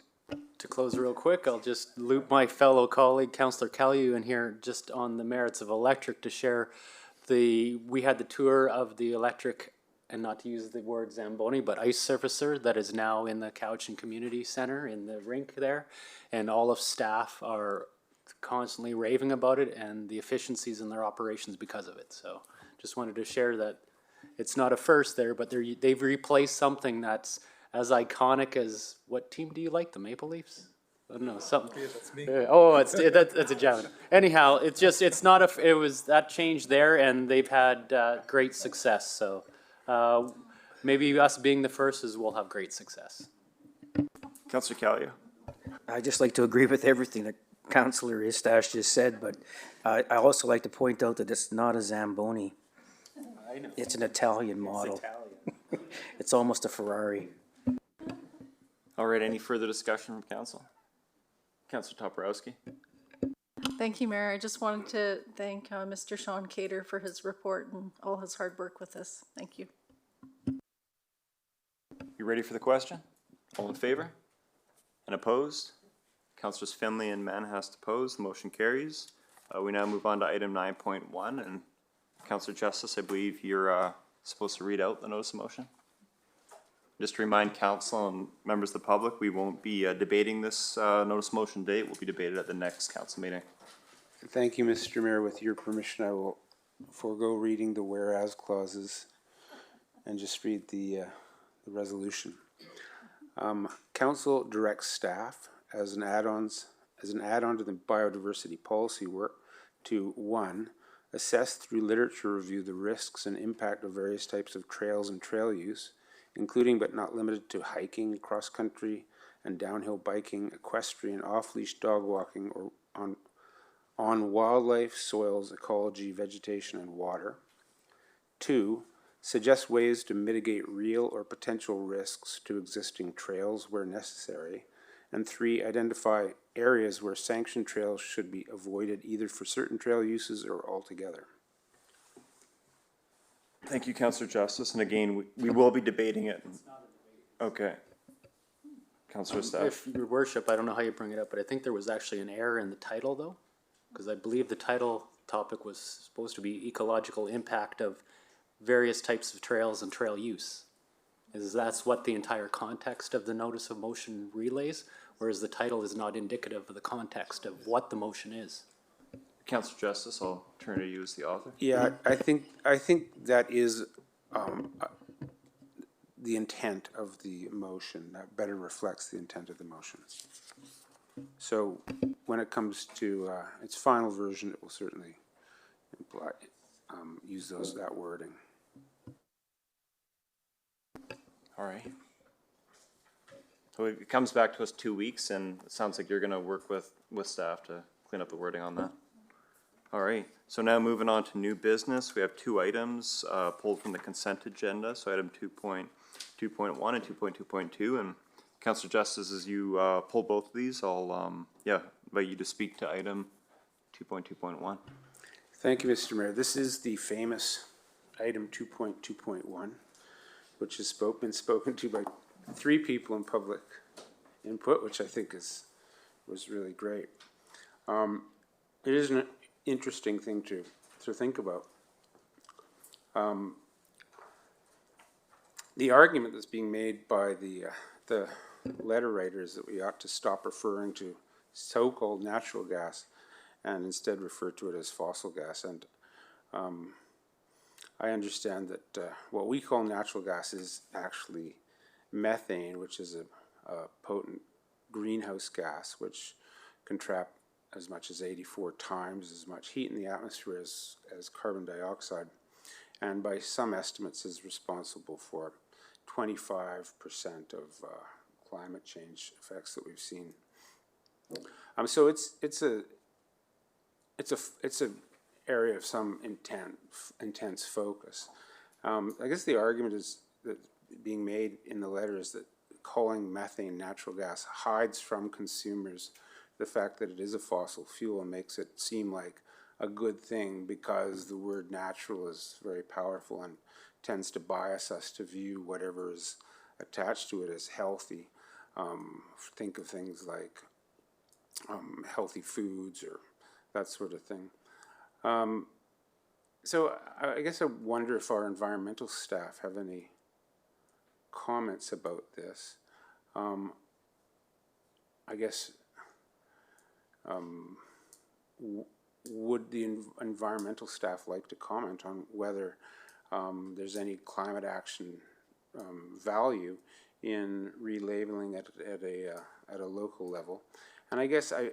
To close real quick, I'll just loop my fellow colleague, Councillor Callio, in here just on the merits of electric to share we had the tour of the electric, and not to use the word Zamboni, but ice surfacer that is now in the Cowichan Community Center in the rink there. And all of staff are constantly raving about it and the efficiencies in their operations because of it. So just wanted to share that it's not a first there, but they've replaced something that's as iconic as, what team do you like? The Maple Leafs? I don't know, something. Yeah, that's me. That's a gem. Anyhow, it was that change there, and they've had great success. So maybe us being the first is we'll have great success. Councillor Callio. I'd just like to agree with everything that Councillor Istash just said, but I also like to point out that it's not a Zamboni. I know. It's an Italian model. It's almost a Ferrari. All right, any further discussion from council? Councillor Toporowski. Thank you, Mayor. I just wanted to thank Mr. Sean Cater for his report and all his hard work with this. Thank you. You ready for the question? All in favor? And opposed? Councillors Finley and Manhast opposed. The motion carries. We now move on to item 9.1, and Councillor Justice, I believe you're supposed to read out the notice of motion. Just to remind council and members of the public, we won't be debating this notice of motion date. We'll be debated at the next council meeting. Thank you, Mr. Mayor. With your permission, I will forego reading the whereas clauses and just read the resolution. Council directs staff as an add-on to the biodiversity policy work to 1, assess through literature review the risks and impact of various types of trails and trail use, including but not limited to hiking, cross-country and downhill biking, equestrian, off-leash dog walking, or on wildlife, soils, ecology, vegetation, and water. 2, suggest ways to mitigate real or potential risks to existing trails where necessary. And 3, identify areas where sanctioned trails should be avoided either for certain trail uses or altogether. Thank you, Councillor Justice. And again, we will be debating it. Okay. Councillor Staff. If your worship, I don't know how you bring it up, but I think there was actually an error in the title though, because I believe the title topic was supposed to be ecological impact of various types of trails and trail use. That's what the entire context of the notice of motion relays, whereas the title is not indicative of the context of what the motion is. Councillor Justice, I'll turn to you as the author. Yeah, I think that is the intent of the motion. That better reflects the intent of the motion. So when it comes to its final version, it will certainly imply, use that wording. All right. So it comes back to us 2 weeks, and it sounds like you're going to work with staff to clean up the wording on that. All right. So now moving on to new business, we have 2 items pulled from the consent agenda. So item 2.2.1 and 2.2.2. And Councillor Justice, as you pull both of these, I'll invite you to speak to item 2.2.1. Thank you, Mr. Mayor. This is the famous item 2.2.1, which has been spoken to by 3 people in public input, which I think was really great. It is an interesting thing to think about. The argument that's being made by the letter writers that we ought to stop referring to so-called natural gas and instead refer to it as fossil gas. And I understand that what we call natural gas is actually methane, which is a potent greenhouse gas, which can trap as much as 84 times as much heat in the atmosphere as carbon dioxide, and by some estimates is responsible for 25% of climate change effects that we've seen. So it's a area of some intense focus. I guess the argument is that being made in the letter is that calling methane natural gas hides from consumers the fact that it is a fossil fuel and makes it seem like a good thing because the word natural is very powerful and tends to bias us to view whatever is attached to it as healthy. Think of things like healthy foods or that sort of thing. So I guess I wonder if our environmental staff have any comments about this. I guess would the environmental staff like to comment on whether there's any climate action value in relabeling it at a local level? And I guess I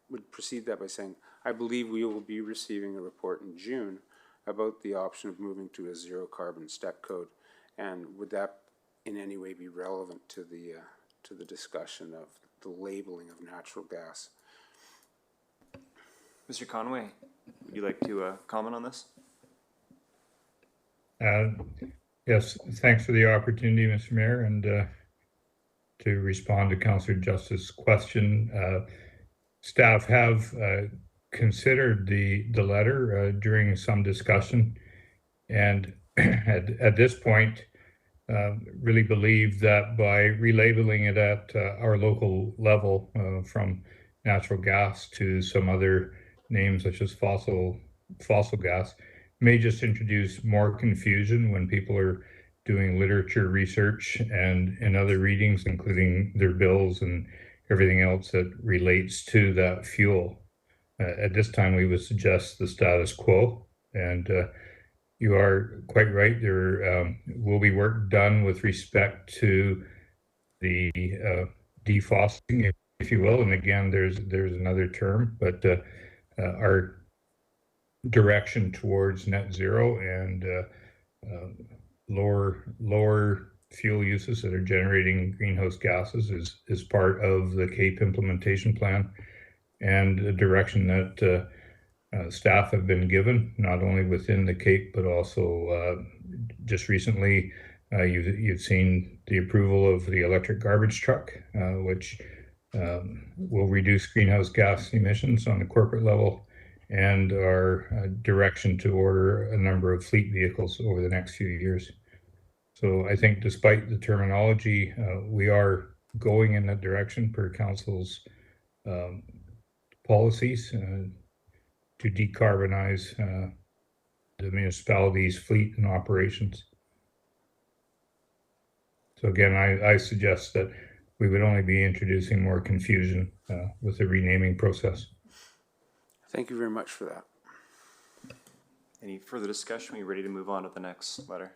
would precede that by saying I believe we will be receiving a report in June about the option of moving to a zero carbon step code And would that in any way be relevant to the discussion of the labeling of natural gas? Mr. Conway, would you like to comment on this? Yes, thanks for the opportunity, Mr. Mayor, and to respond to Councillor Justice's question. Staff have considered the letter during some discussion, and at this point, really believe that by relabeling it at our local level from natural gas to some other names such as fossil gas may just introduce more confusion when people are doing literature research and other readings, including their bills and everything else that relates to that fuel. At this time, we would suggest the status quo, and you are quite right. There will be work done with respect to the defossing, if you will. And again, there's another term, but our direction towards net zero and lower fuel uses that are generating greenhouse gases is part of the CAPE implementation plan, and the direction that staff have been given, not only within the CAPE, but also just recently, you've seen the approval of the electric garbage truck, which will reduce greenhouse gas emissions on the corporate level, and our direction to order a number of fleet vehicles over the next few years. So I think despite the terminology, we are going in that direction per council's policies to decarbonize the municipality's fleet and operations. So again, I suggest that we would only be introducing more confusion with the renaming process. Thank you very much for that. Any further discussion? Are you ready to move on to the next letter?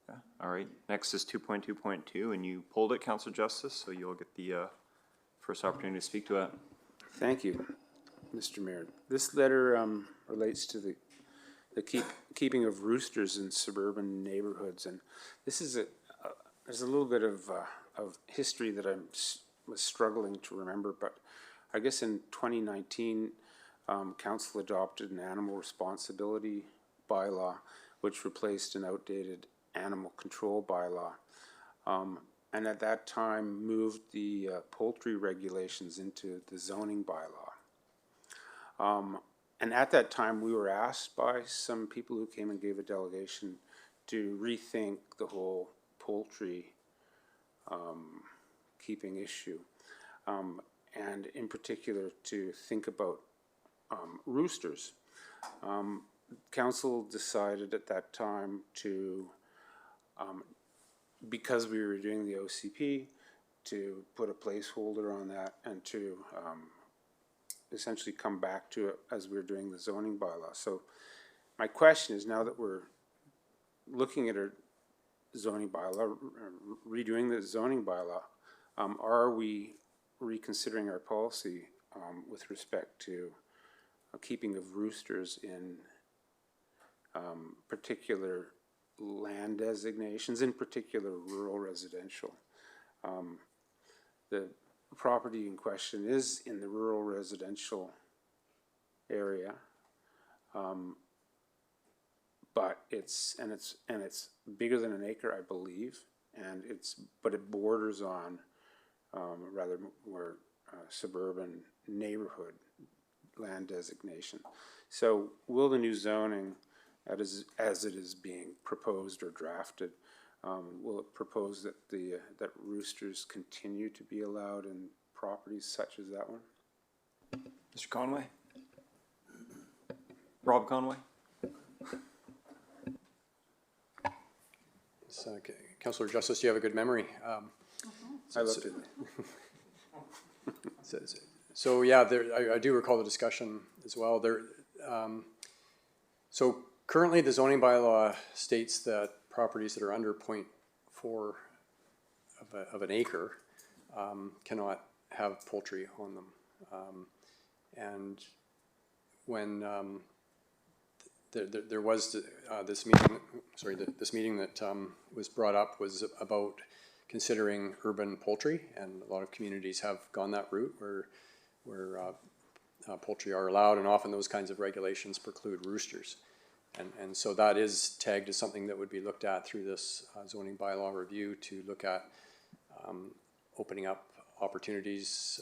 Yeah. All right. Next is 2.2.2, and you pulled it, Councillor Justice, so you'll get the first opportunity to speak to that. Thank you, Mr. Mayor. This letter relates to the keeping of roosters in suburban neighborhoods, and this is there's a little bit of history that I was struggling to remember, but I guess in 2019, Council adopted an animal responsibility bylaw, which replaced an outdated animal control bylaw, and at that time moved the poultry regulations into the zoning bylaw. And at that time, we were asked by some people who came and gave a delegation to rethink the whole poultry keeping issue, and in particular to think about roosters. Council decided at that time to, because we were doing the OCP, to put a placeholder on that and to essentially come back to it as we were doing the zoning bylaw. So my question is, now that we're looking at our zoning bylaw, redoing the zoning bylaw, are we reconsidering our policy with respect to keeping of roosters in particular land designations, in particular rural residential? The property in question is in the rural residential area, but it's bigger than an acre, I believe, and but it borders on rather more suburban neighborhood land designation. So will the new zoning, as it is being proposed or drafted, will it propose that that roosters continue to be allowed in properties such as that one? Mr. Conway? Rob Conway? Councillor Justice, you have a good memory. I looked at it. So yeah, I do recall the discussion as well. So currently the zoning bylaw states that properties that are under 0.4 of an acre cannot have poultry on them. And when there was this meeting, this meeting that was brought up was about considering urban poultry, and a lot of communities have gone that route where poultry are allowed, and often those kinds of regulations preclude roosters. And so that is tagged as something that would be looked at through this zoning bylaw review to look at opening up opportunities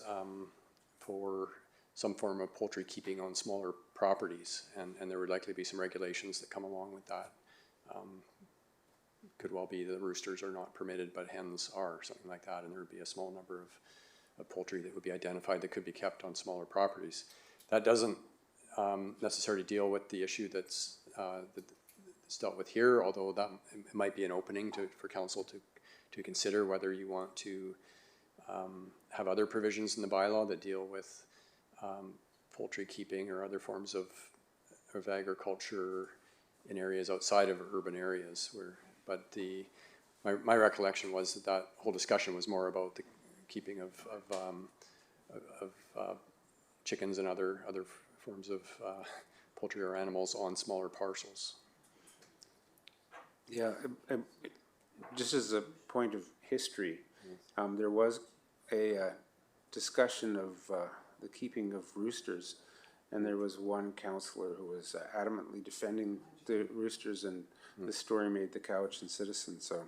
for some form of poultry keeping on smaller properties. And there would likely be some regulations that come along with that. Could well be the roosters are not permitted, but hens are, something like that. And there would be a small number of poultry that would be identified that could be kept on smaller properties. That doesn't necessarily deal with the issue that's dealt with here, although that it might be an opening for council to consider whether you want to have other provisions in the bylaw that deal with poultry keeping or other forms of agriculture in areas outside of urban areas. But my recollection was that whole discussion was more about the keeping of chickens and other forms of poultry or animals on smaller parcels. Yeah, just as a point of history, there was a discussion of the keeping of roosters, and there was one councillor who was adamantly defending the roosters, and the story made the Cowichan Citizen. So,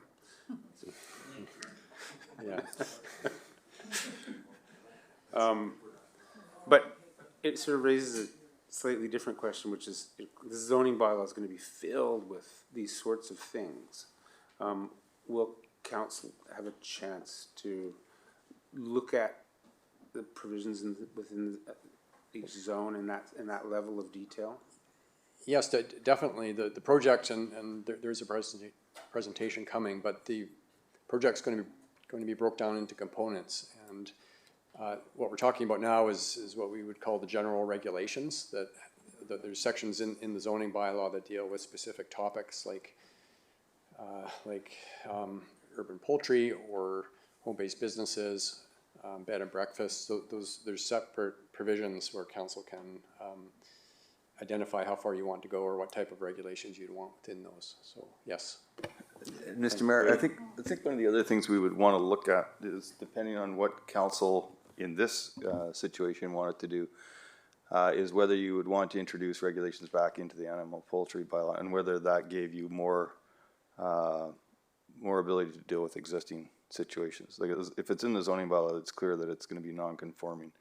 yeah. But it sort of raises a slightly different question, which is the zoning bylaw is going to be filled with these sorts of things. Will council have a chance to look at the provisions within each zone in that level of detail? Yes, definitely. The project, and there's a presentation coming, but the project's going to be broke down into components. And what we're talking about now is what we would call the general regulations. That there's sections in the zoning bylaw that deal with specific topics like urban poultry or home-based businesses, bed and breakfast. So there's separate provisions where council can identify how far you want to go or what type of regulations you'd want within those. So yes. Mr. Mayor, I think one of the other things we would want to look at is, depending on what council in this situation wanted to do, is whether you would want to introduce regulations back into the animal poultry bylaw, and whether that gave you more ability to deal with existing situations. Like if it's in the zoning bylaw, it's clear that it's going to be non-conforming.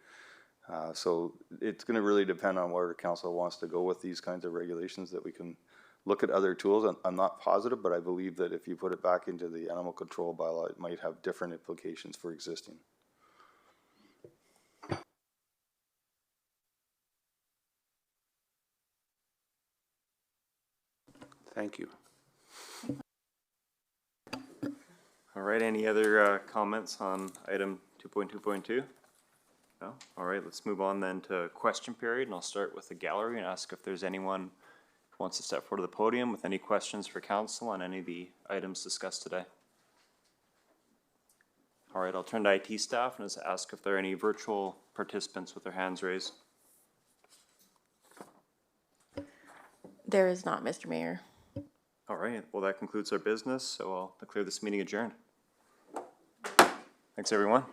So it's going to really depend on where council wants to go with these kinds of regulations, that we can look at other tools. I'm not positive, but I believe that if you put it back into the animal control bylaw, it might have different implications for existing. Thank you. All right, any other comments on item 2.2.2? No? All right, let's move on then to question period, and I'll start with the gallery and ask if there's anyone who wants to step forward to the podium with any questions for council on any of the items discussed today. All right, I'll turn to IT staff and just ask if there are any virtual participants with their hands raised. There is not, Mr. Mayor. All right, well, that concludes our business, so I'll declare this meeting adjourned. Thanks, everyone.